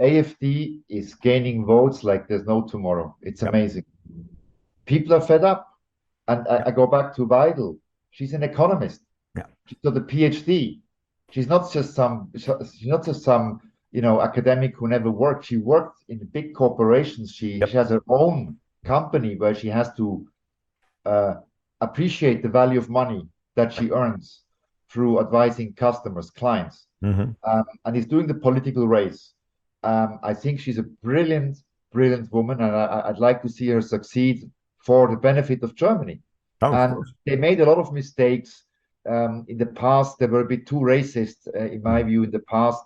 AFD is gaining votes like there's no tomorrow. It's amazing. People are fed up. And I go back to Weidel. She's an economist. Yeah. She's got a PhD. She's not just some academic who never worked. She worked in big corporations. She has her own company where she has to appreciate the value of money that she earns through advising customers, clients, and is doing the political race. I think she's a brilliant woman, and I'd like to see her succeed for the benefit of Germany. And they made a lot of mistakes in the past. They were a bit too racist, in my view, in the past.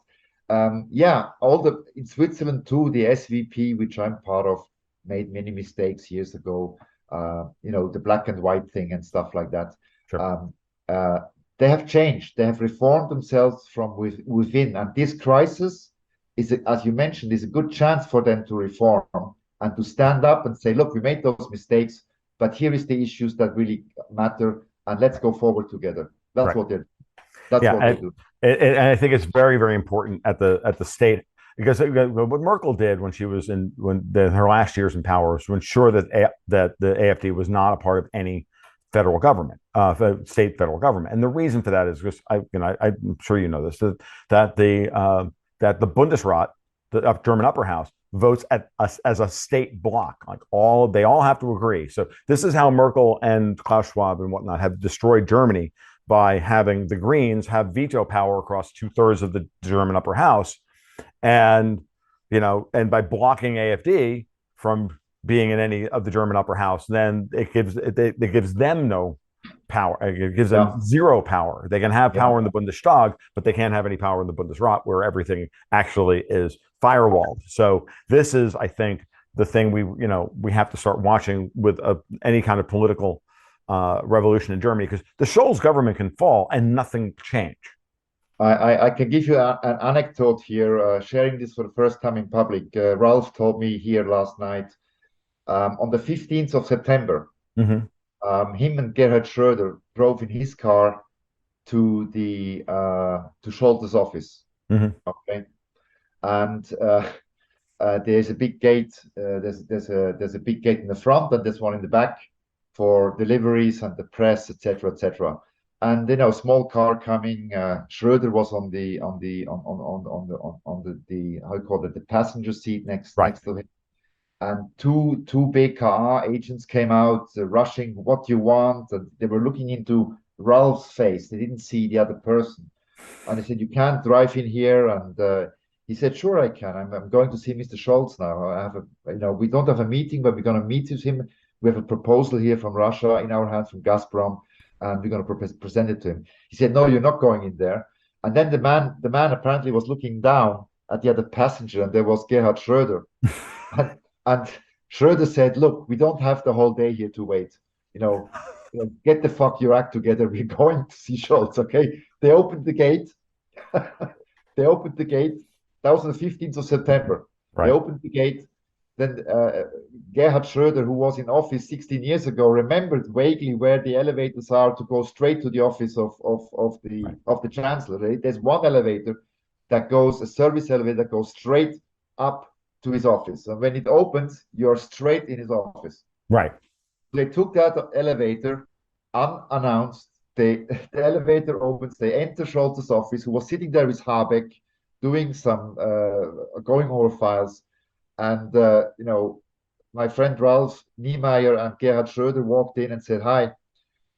In Switzerland too, the SVP, which I'm part of, made many mistakes years ago. The black and white thing and stuff like that. Sure. They have changed. They have reformed themselves from within, and this crisis as you mentioned, is a good chance for them to reform and to stand up and say, look, we made those mistakes, but here is the issues that really matter, and let's go forward together. That's what they're. That's what they do. And I think it's very, very important at the state, because what Merkel did when she was her last years in power was to ensure that the AfD was not a part of any federal government, state federal government. And the reason for that is because I'm sure you know this, that the Bundesrat, the German upper house, votes as a state bloc. Like they all have to agree. So this is how Merkel and Klaus Schwab and whatnot have destroyed Germany, by having the Greens have veto power across 2/3 of the German upper house, and and by blocking AfD from being in any of the German upper house, then it gives them no power. It gives them zero power. They can have power in the Bundestag, but they can't have any power in the Bundesrat, where everything actually is firewalled. So this is, I think, the thing we have to start watching with any kind of political revolution in Germany, because the Scholz government can fall and nothing change. I can give you an anecdote here, sharing this for the first time in public. Ralph told me here last night, on the 15th of September, him and Gerhard Schröder drove in his car to Scholz's office. Okay, and there's a big gate. There's a big gate in the front, and there's one in the back for deliveries and the press, etc., etc. And small car coming. Schröder was on the how you call it, the passenger seat next to him. And two BKA agents came out, rushing, "What you want?" And they were looking into Ralph's face. They didn't see the other person. And they said, "You can't drive in here." And he said, "Sure, I can. I'm going to see Mr. Scholz now. I have we don't have a meeting, but we're going to meet with him. We have a proposal here from Russia in our hands, from Gazprom, and we're going to present it to him." He said, "No, you're not going in there." And then the man apparently was looking down at the other passenger, and there was Gerhard Schröder. and Schröder said, "Look, we don't have the whole day here to wait. Get the fuck your act together. We're going to see Scholz." Okay. They opened the gate. They opened the gate. That was on the 15th of September. They opened the gate. Then Gerhard Schröder, who was in office 16 years ago, remembered vaguely where the elevators are to go straight to the office of the Chancellor. Right? There's one elevator a service elevator that goes straight up to his office. And when it opens, you're straight in his office. Right. They took that elevator unannounced. The elevator opens. They enter Scholz's office, who was sitting there with Habeck, doing some going over files. And my friend Ralph Niemeyer and Gerhard Schröder walked in and said, "Hi,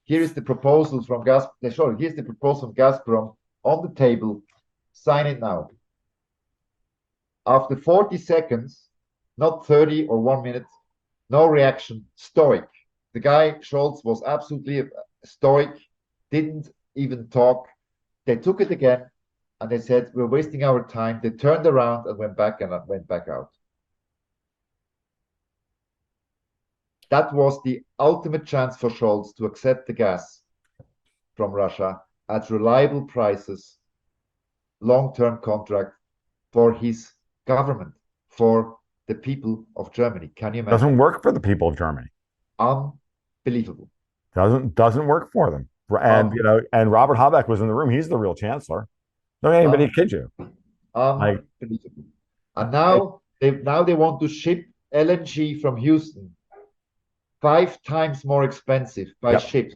here is the proposal from Gazprom. Here's the proposal from Gazprom on the table. Sign it now." After 40 seconds, not 30 or 1 minute, no reaction, stoic. The guy, Scholz, was absolutely stoic, didn't even talk. They took it again, and they said, "We're wasting our time." They turned around and went back out. That was the ultimate chance for Scholz to accept the gas from Russia at reliable prices, long-term contract for his government, for the people of Germany. Can you imagine? Doesn't work for the people of Germany. Unbelievable. Doesn't work for them. And and Robert Habeck was in the room. He's the real chancellor. Don't anybody kid you. Unbelievable. And now they want to ship LNG from Houston 5 times more expensive by ship.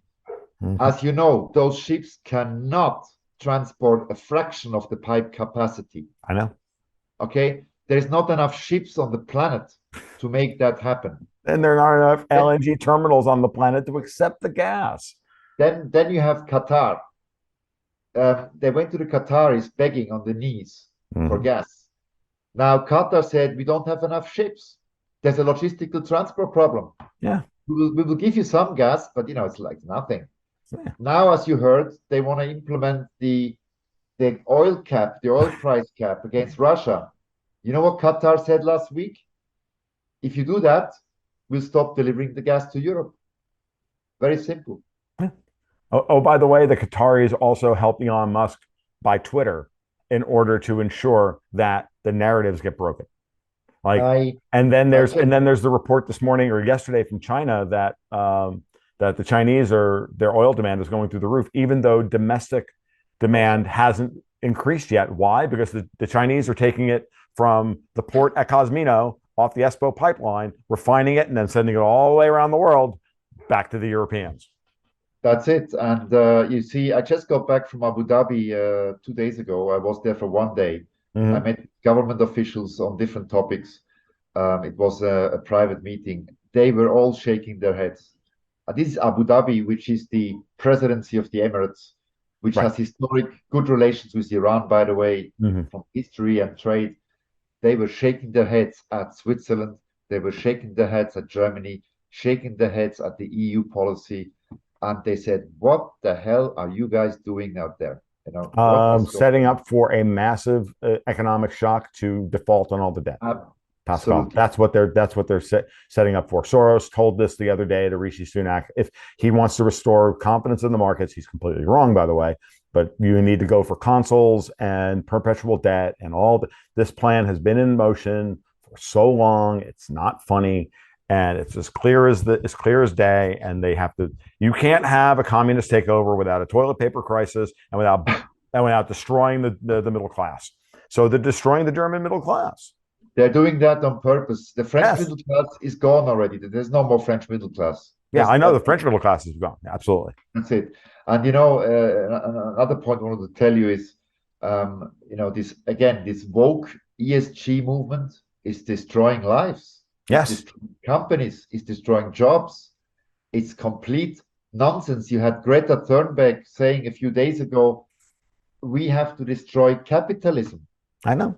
As you know, those ships cannot transport a fraction of the pipe capacity. I know. Okay, there's not enough ships on the planet to make that happen. And there are not enough LNG terminals on the planet to accept the gas. Then you have Qatar. They went to the Qataris begging on the knees for gas. Now Qatar said, "We don't have enough ships. There's a logistical transport problem. Yeah, we will give you some gas, but it's like nothing." Yeah. Now, as you heard, they want to implement the oil price cap against Russia. You know what Qatar said last week? "If you do that, we'll stop delivering the gas to Europe." Very simple. Yeah. Oh, by the way, the Qataris also helped Elon Musk buy Twitter in order to ensure that the narratives get broken. And then there's the report this morning or yesterday from China that that the Chinese their oil demand is going through the roof, even though domestic demand hasn't increased yet. Why? Because the Chinese are taking it from the port at Cosmino off the Espo pipeline, refining it, and then sending it all the way around the world back to the Europeans. That's it. And you see, I just got back from Abu Dhabi 2 days ago. I was there for 1 day. I met government officials on different topics. It was a private meeting. They were all shaking their heads. This is Abu Dhabi, which is the presidency of the Emirates, which Right. has historic good relations with Iran, by the way, Hmm. from history and trade. They were shaking their heads at Switzerland. They were shaking their heads at Germany, shaking their heads at the EU policy. And they said, what the hell are you guys doing out there? What is going Setting on? up for a massive economic shock to default on all the debt. Pascal. Absolutely. That's what they're setting up for. Soros told this the other day to Rishi Sunak. If he wants to restore confidence in the markets, he's completely wrong, by the way. But you need to go for consols and perpetual debt and this plan has been in motion for so long. It's not funny, and it's as clear as day. And they have to. You can't have a communist takeover without a toilet paper crisis and without destroying the middle class. So they're destroying the German middle class. They're doing that on purpose. The French Yes. middle class is gone already. There's no more French middle class. Yeah, There's I know that, the French middle class is gone. Absolutely. that's it. And another point I wanted to tell you is, this woke ESG movement is destroying lives. It's Yes. destroying companies. It's destroying jobs. It's complete nonsense. You had Greta Thunberg saying a few days ago, we have to destroy capitalism. I know.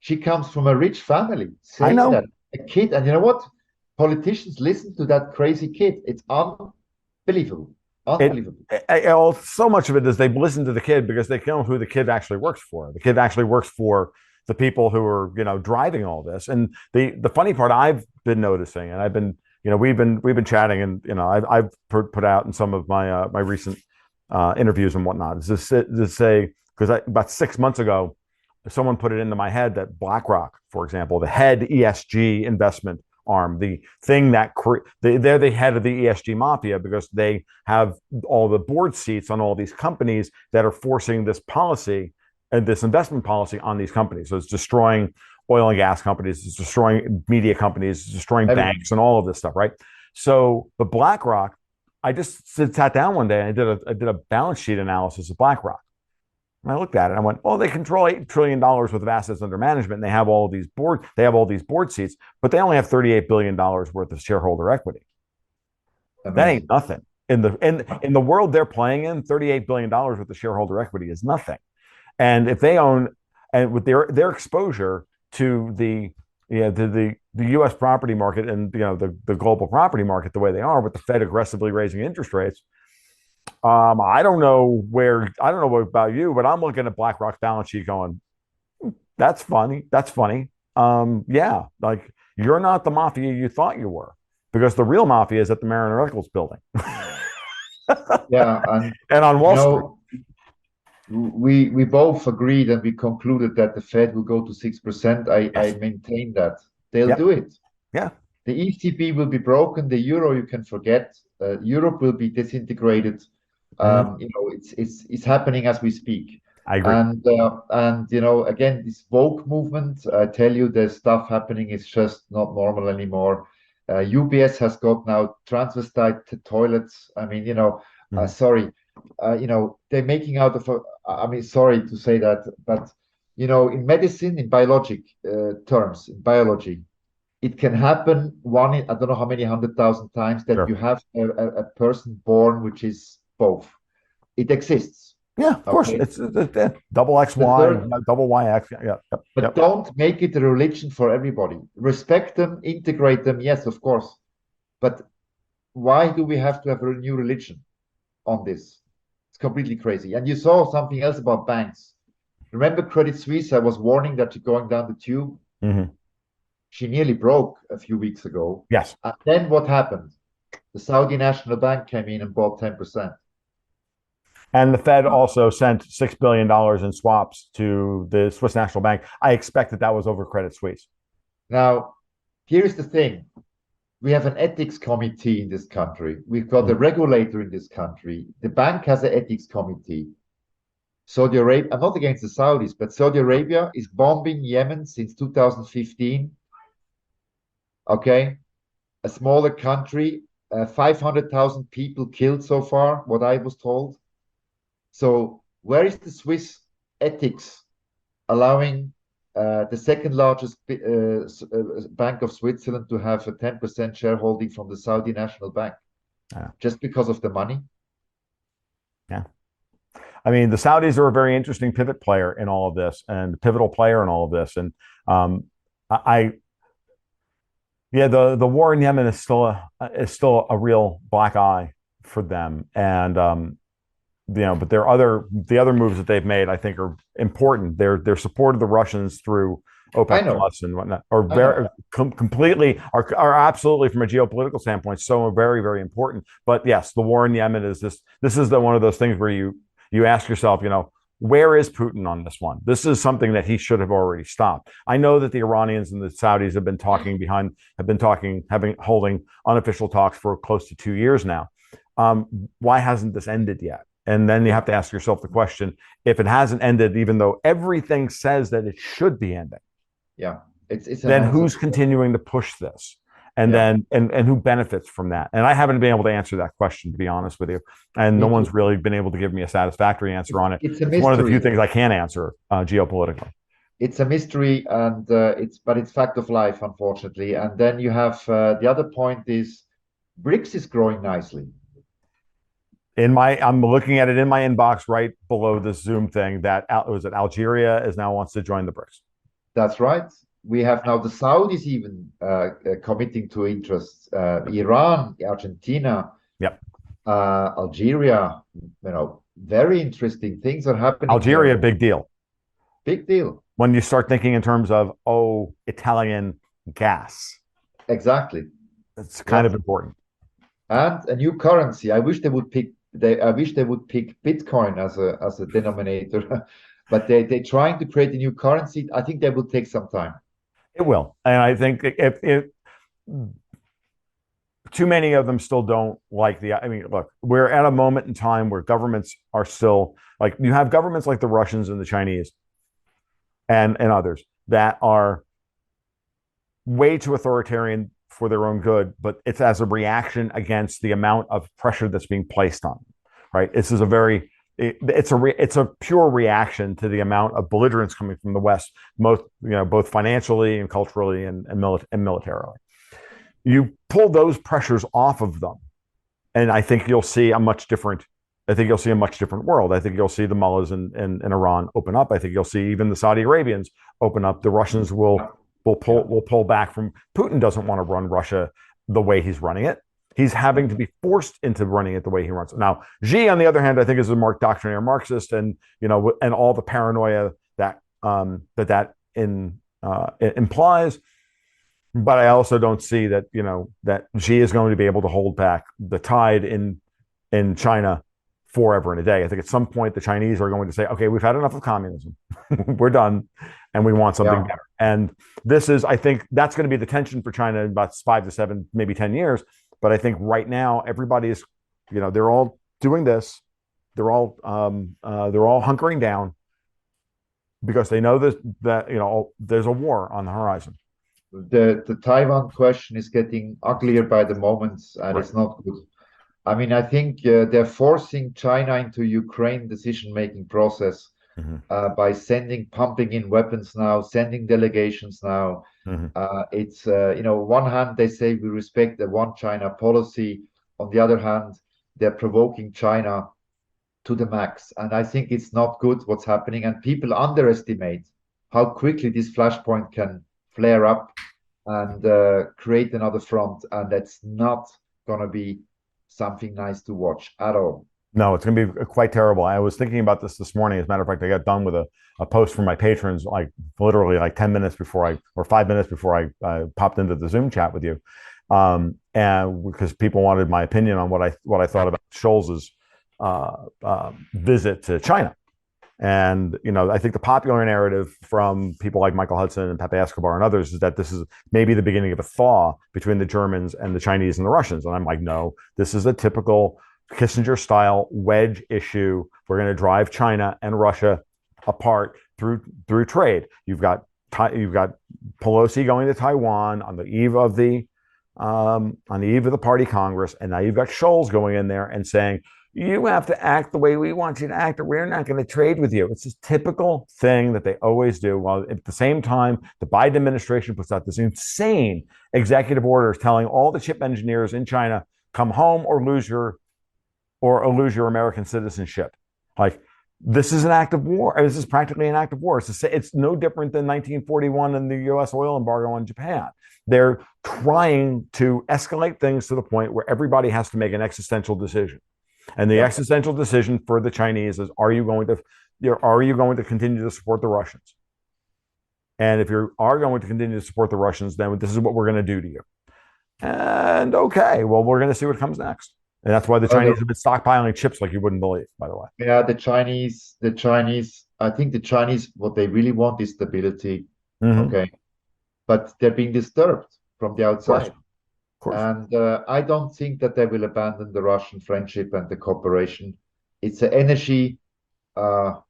She comes from a rich family I saying that. know. A kid, and you know what? Politicians listen to that crazy kid. It's unbelievable. It, Unbelievable. so much of it is they've listened to the kid because they know who the kid actually works for. The kid actually works for the people who are, driving all this. And the funny part I've been noticing, and I've been, we've been chatting, and I've put out in some of my recent interviews and whatnot, is to say, because about 6 months ago, someone put it into my head that BlackRock, for example, the head ESG investment arm, the thing that they're the head of the ESG mafia because they have all the board seats on all these companies that are forcing this policy and this investment policy on these companies. So it's destroying oil and gas companies, it's destroying media companies, it's destroying Everything. banks and all of this stuff, right? So, but BlackRock, I just sat down one day and I did a balance sheet analysis of BlackRock. And I looked at it and I went, oh, they control $8 trillion worth of assets under management. And they have all these board seats, but they only have $38 billion worth of shareholder equity. That ain't Amazing. nothing. In the world they're playing in, $38 billion worth of shareholder equity is nothing. And if they own, and with their exposure to the U.S. property market and the global property market the way they are, with the Fed aggressively raising interest rates, I don't know about you, but I'm looking at BlackRock's balance sheet going, that's funny. That's funny. Yeah, like you're not the mafia you thought you were, because the real mafia is at the Mariner Eccles building Yeah, and and on you Wall Street. know, we both agreed and we concluded that the Fed will go to 6%. I Yes. maintain that they'll do Yep. it. Yeah. The ECB will be broken. The euro you can forget. Europe will be disintegrated. Mhm. It's happening as we speak. I agree. And again, this woke movement. I tell you, the stuff happening is just not normal anymore. UBS has got now transvestite toilets. I mean, Mhm. sorry, they're making out of. I mean, sorry to say that, but in medicine, in biologic terms, in biology, it can happen one in, I don't know how many 100,000 times that you Sure. have a person born which is both. It exists. Yeah, of course. Okay. It's double The XY, third, double YX. Yeah. Yep. but Yep. don't make it a religion for everybody. Respect them, integrate them, yes, of course. But why do we have to have a new religion on this? It's completely crazy. And you saw something else about banks. Remember Credit Suisse? I was warning that you're going down the tube. Hmm. She nearly broke a few weeks ago. Yes. And then what happened? The Saudi National Bank came in and bought 10%. And the Fed also sent $6 billion in swaps to the Swiss National Bank. I expect that was over Credit Suisse. Now, here's the thing. We have an ethics committee in this country. We've got a Mhm. regulator in this country. The bank has an ethics committee. Saudi Arabia, I'm not against the Saudis, but Saudi Arabia is bombing Yemen since 2015. Okay. A smaller country, 500,000 people killed so far, what I was told. So, where is the Swiss ethics allowing the second largest bank of Switzerland to have a 10% shareholding from the Saudi National Bank, just because of the money. Yeah. I mean, the Saudis are a very interesting pivot player in all of this, and pivotal player in all of this. And I yeah, the war in Yemen is still a real black eye for them. And but the other moves that they've made, I think, are important. Their support of the Russians through I OPEC know. Plus and whatnot are I know. completely are absolutely, from a geopolitical standpoint, so very, very important. But yes, the war in Yemen is this is one of those things where you ask yourself, where is Putin on this one? This is something that he should have already stopped. I know that the Iranians and the Saudis have been holding unofficial talks for close to 2 years now. Why hasn't this ended yet? And then you have to ask yourself the question: if it hasn't ended, even though everything says that it should be ending, yeah, it's then who's continuing to push this? And then who benefits from that? And I haven't been able to answer that question, to be honest with you. And no one's really been able to give me a satisfactory answer on it. It's a mystery. It's one of the few things I can answer geopolitically. It's a mystery, and it's fact of life, unfortunately. And then you have the other point is BRICS is growing nicely. I'm looking at it in my inbox right below this Zoom thing that Algeria now wants to join the BRICS. That's right. We have now the Saudis even committing to interests. Iran, Argentina, yep, Algeria. Very interesting things are happening. Algeria, big deal. Big deal. When you start thinking in terms of Italian gas. Exactly. It's kind of important. And a new currency. I wish they would pick Bitcoin as a denominator, but they're trying to create a new currency. I think that will take some time. It will, and I think if too many of them still don't like I mean, look, we're at a moment in time where governments are still like, you have governments like the Russians and the Chinese and others that are way too authoritarian for their own good, but it's as a reaction against the amount of pressure that's being placed on them, right? This is it's a pure reaction to the amount of belligerence coming from the West, both financially and culturally and militarily. You pull those pressures off of them, and I think you'll see a much different world. I think you'll see the mullahs in Iran open up. I think you'll see even the Saudi Arabians open up. The Russians will pull back from. Putin doesn't want to run Russia the way he's running it. He's having to be forced into running it the way he runs it. Now, Xi, on the other hand, I think is a doctrinaire Marxist, and and all the paranoia that implies. But I also don't see that that Xi is going to be able to hold back the tide in China forever and a day. I think at some point the Chinese are going to say, okay, we've had enough of communism. We're done. And we want something better. And I think that's going to be the tension for China in about 5 to 7, maybe 10 years. But I think right now everybody is, they're all doing this. They're all hunkering down because they know that there's a war on the horizon. The Taiwan question is getting uglier by the moment, and It's not good. I mean, I think they're forcing China into Ukraine decision-making process by pumping in weapons now, sending delegations now. It's one hand they say we respect the one China policy. On the other hand, they're provoking China to the max, and I think it's not good what's happening. And people underestimate how quickly this flashpoint can flare up and create another front, and that's not going to be something nice to watch at all. No, it's going to be quite terrible. I was thinking about this morning. As a matter of fact, I got done with a post from my patrons, literally 10 minutes before or 5 minutes before I popped into the Zoom chat with you. And because people wanted my opinion on what I thought about Scholz's visit to China. And, I think the popular narrative from people like Michael Hudson and Pepe Escobar and others is that this is maybe the beginning of a thaw between the Germans and the Chinese and the Russians. And I'm like, no, this is a typical Kissinger-style wedge issue. We're going to drive China and Russia apart through trade. You've got Pelosi going to Taiwan on the eve of the party Congress, and now you've got Scholz going in there and saying, you have to act the way we want you to act, or we're not going to trade with you. It's this typical thing that they always do. While at the same time, the Biden administration puts out this insane executive orders telling all the chip engineers in China, come home or lose your American citizenship. Like, this is an act of war. This is practically an act of war. It's no different than 1941 and the U.S. oil embargo on Japan. They're trying to escalate things to the point where everybody has to make an existential decision. And the existential decision for the Chinese is: are you going to continue to support the Russians? And if you are going to continue to support the Russians, then this is what we're going to do to you. And okay, well, we're going to see what comes next. And that's why the Chinese have been stockpiling chips like you wouldn't believe, by the way. Yeah, I think the Chinese, what they really want is stability. Okay. But they're being disturbed from the outside. Of course. And I don't think that they will abandon the Russian friendship and the cooperation. It's an energy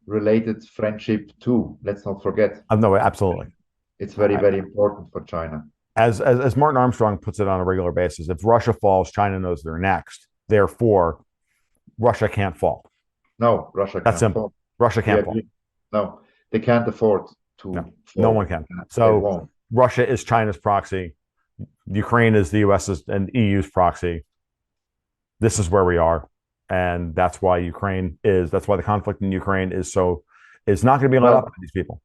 related friendship too. Let's not forget. No, absolutely. It's very, very important for China. As Martin Armstrong puts it on a regular basis, if Russia falls, China knows they're next. Therefore, Russia can't fall. No, Russia can't That's simple. fall. Russia can't fall. No, they can't afford to fall. No one can. So Russia is China's proxy. Ukraine is the US's and EU's proxy. This is where we are. And that's why the conflict in Ukraine is not going to be let up by these people.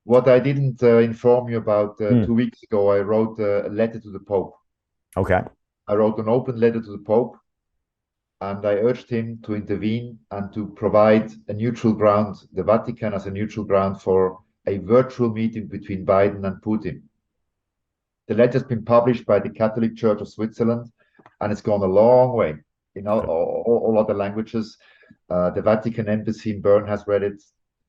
What I didn't inform you about 2 weeks ago, I wrote a letter to the Pope. Okay. I wrote an open letter to the Pope, and I urged him to intervene and to provide a neutral ground, the Vatican as a neutral ground for a virtual meeting between Biden and Putin. The letter has been published by the Catholic Church of Switzerland, and it's gone a long way in all other languages. The Vatican embassy in Bern has read it,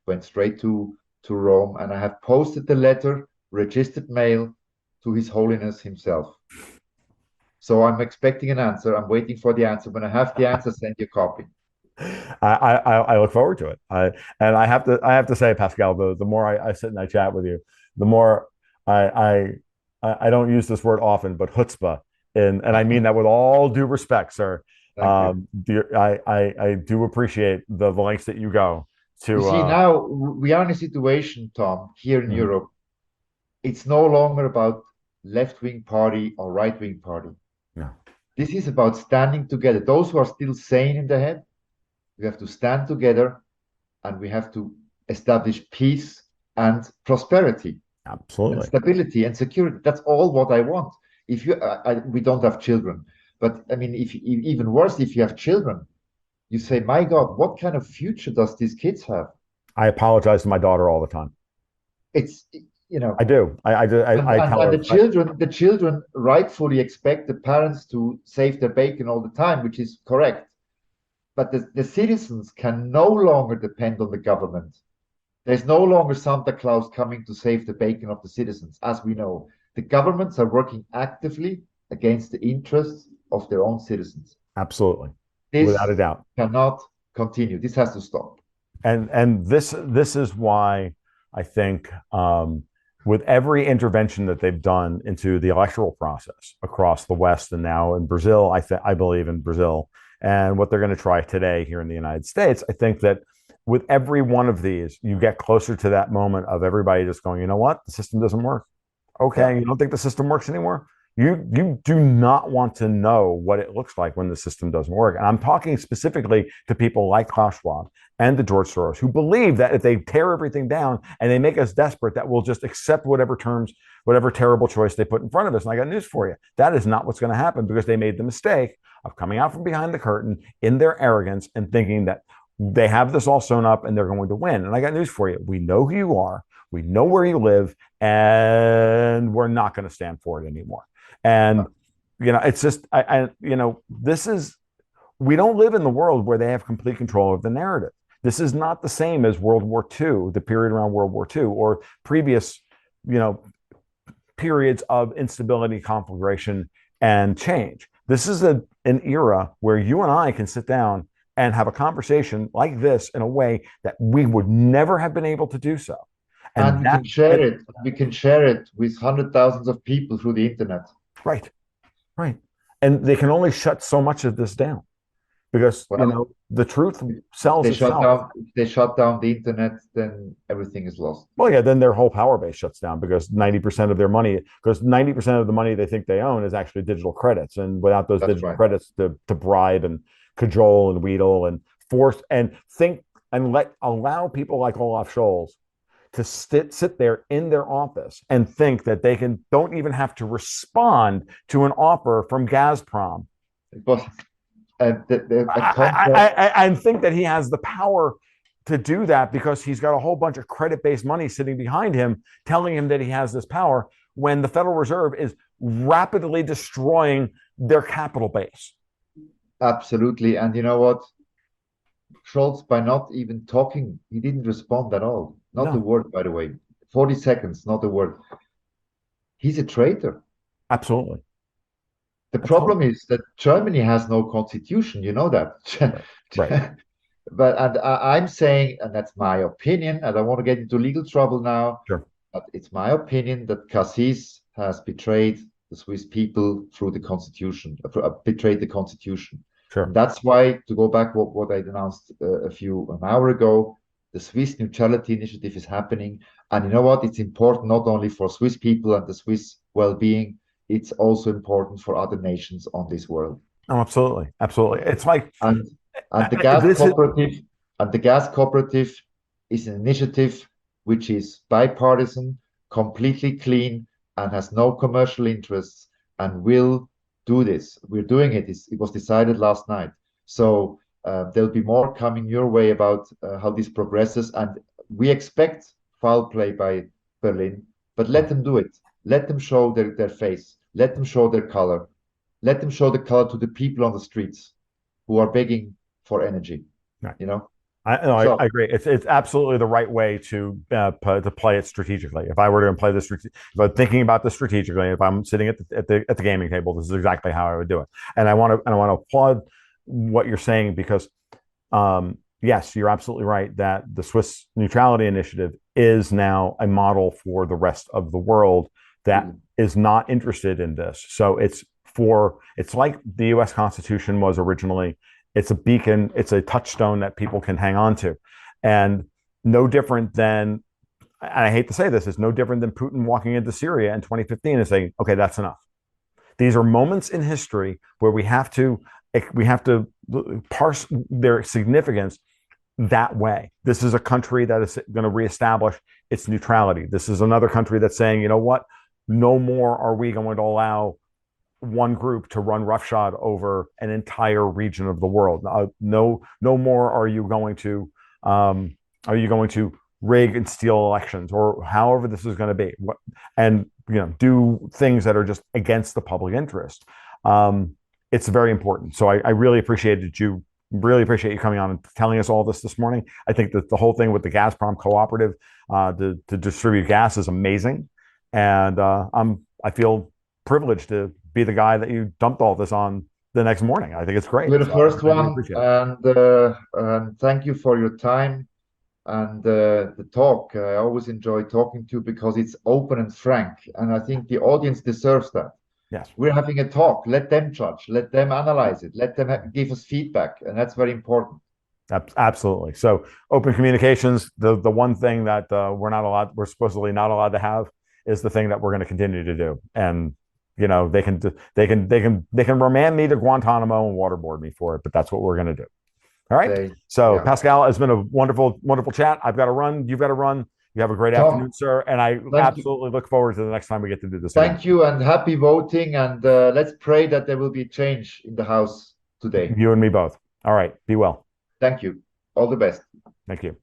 went straight to Rome, and I have posted the letter, registered mail, to His Holiness himself. So I'm expecting an answer. I'm waiting for the answer. When I have the answer, send you a copy. I look forward to it. And I have to say, Pascal, the more I sit and I chat with you, the more I don't use this word often, but chutzpah, and I mean that with all due respect, sir. I do appreciate the lengths that you go to. You see, now we are in a situation, Tom, here in Europe. It's no longer about left-wing party or right-wing party. No. This is about standing together. Those who are still sane in the head, we have to stand together, and we have to establish peace and prosperity. Absolutely. And stability and security. That's all what I want. If we don't have children, but I mean, if even worse, if you have children, you say, my God, what kind of future does these kids have? I apologize to my daughter all the time. It's, I do. I tell her. The children rightfully expect the parents to save their bacon all the time, which is correct. But the citizens can no longer depend on the government. There's no longer Santa Claus coming to save the bacon of the citizens, as we know. The governments are working actively against the interests of their own citizens. Absolutely. This without a doubt cannot continue. This has to stop. And this is why I think with every intervention that they've done into the electoral process across the West and now in Brazil, I believe in Brazil, and what they're going to try today here in the United States, I think that with every one of these, you get closer to that moment of everybody just going, you know what, the system doesn't work. Okay, you don't think the system works anymore? You do not want to know what it looks like when the system doesn't work. And I'm talking specifically to people like Klaus Schwab and the George Soros, who believe that if they tear everything down and they make us desperate, that we'll just accept whatever terrible choice they put in front of us. And I got news for you. That is not what's going to happen, because they made the mistake of coming out from behind the curtain in their arrogance and thinking that they have this all sewn up and they're going to win. And I got news for you. We know who you are. We know where you live, and we're not going to stand for it anymore. And, it's just, we don't live in the world where they have complete control of the narrative. This is not the same as World War II, the period around World War II, or previous, periods of instability, conflagration, and change. This is an era where you and I can sit down and have a conversation like this in a way that we would never have been able to do so. And we can share it. We can share it with hundreds of thousands of people through the internet. Right. And they can only shut so much of this down. because Well, the truth if sells they shut itself. down, if they shut down the internet, then everything is lost. Well, yeah, then their whole power base shuts down because 90% of their money, because 90% of the money they think they own is actually digital credits. And without those That's digital right. credits to bribe and cajole and wheedle and force and think and allow people like Olaf Scholz to sit there in their office and think that they don't even have to respond to an offer from Gazprom. But a contract. I think that he has the power to do that because he's got a whole bunch of credit-based money sitting behind him telling him that he has this power when the Federal Reserve is rapidly destroying their capital base. Absolutely. And you know what? Scholz, by not even talking, he didn't respond at all. Not a No, word, by the way. 40 seconds, not a word. He's a traitor. absolutely. The problem Absolutely. is that Germany has no constitution. You know that. Right. Right. But and I'm saying, and that's my opinion, I don't want to get into legal trouble now, Sure. but it's my opinion that Cassis has betrayed the Swiss people through the constitution, betrayed the constitution. And Sure. that's why, to go back what I announced an hour ago, the Swiss Neutrality Initiative is happening. And you know what? It's important not only for Swiss people and the Swiss well-being, it's also important for other nations on this world. Oh, absolutely. Absolutely. It's like And and the gas this is cooperative and the gas cooperative is an initiative which is bipartisan, completely clean, and has no commercial interests, and will do this. We're doing it. It was decided last night. So there'll be more coming your way about how this progresses, and we expect foul play by Berlin, but let them do it. Let them show their face. Let them show their color. Let them show the color to the people on the streets who are begging for energy. right. You know. No, So I agree. It's absolutely the right way to play it strategically. If I were to play this, if I'm thinking about this strategically, if I'm sitting at the gaming table, this is exactly how I would do it. And I want to applaud what you're saying because yes, you're absolutely right that the Swiss Neutrality Initiative is now a model for the rest of the world that is not interested in this. So it's like the U.S. Constitution was originally. It's a beacon, it's a touchstone that people can hang on to. And no different than, and I hate to say this, it's no different than Putin walking into Syria in 2015 and saying, okay, that's enough. These are moments in history where we have to parse their significance that way. This is a country that is going to reestablish its neutrality. This is another country that's saying, you know what? No more are we going to allow one group to run roughshod over an entire region of the world. No more are you going to rig and steal elections or however this is going to be, and do things that are just against the public interest. It's very important. So I really appreciated you. Really appreciate you coming on and telling us all this morning. I think that the whole thing with the Gazprom cooperative to distribute gas is amazing, and I feel privileged to be the guy that you dumped all this on the next morning. I think it's great. you're the So first I really one, appreciate it. and thank you for your time and the talk. I always enjoy talking to you because it's open and frank, and I think the audience deserves that. Yes, We're having a talk. Let them judge. Let them analyze it. Let them give us feedback, and that's very important. absolutely. So open communications. The one thing that we're supposedly not allowed to have is the thing that we're going to continue to do. And they can remand me to Guantanamo and waterboard me for it, but that's what we're going to do. All right. So Yeah. Pascal, it's been a wonderful, wonderful chat. I've got to run. You've got to run. You have a great Tom, afternoon, sir. And I thank you. absolutely look forward to the next time we get to do this again. Thank you, and happy voting. And let's pray that there will be change in the House today. You and me both. All right. Be well. Thank you. All the best. Thank you.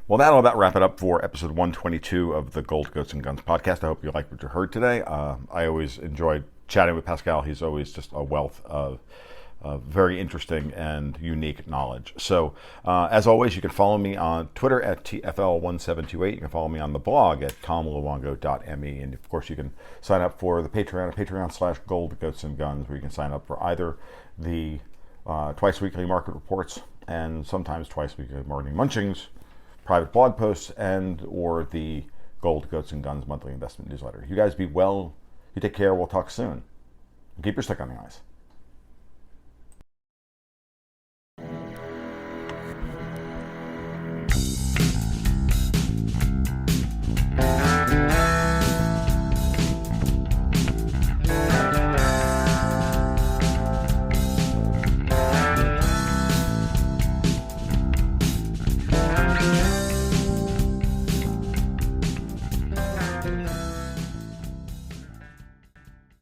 Well, that'll about wrap it up for episode 122 of the Gold, Goats, and Guns podcast. I hope you liked what you heard today. I always enjoyed chatting with Pascal. He's always just a wealth of very interesting and unique knowledge. So, as always, you can follow me on Twitter at TFL1728. You can follow me on the blog at tomluongo.me. And, of course, you can sign up for the Patreon at Patreon/Gold, Goats, and Guns, where you can sign up for either the twice-weekly market reports and sometimes twice-weekly morning munchings, private blog posts, and or the Gold, Goats, and Guns monthly investment newsletter. You guys be well. You take care. We'll talk soon. Keep your stick on the ice.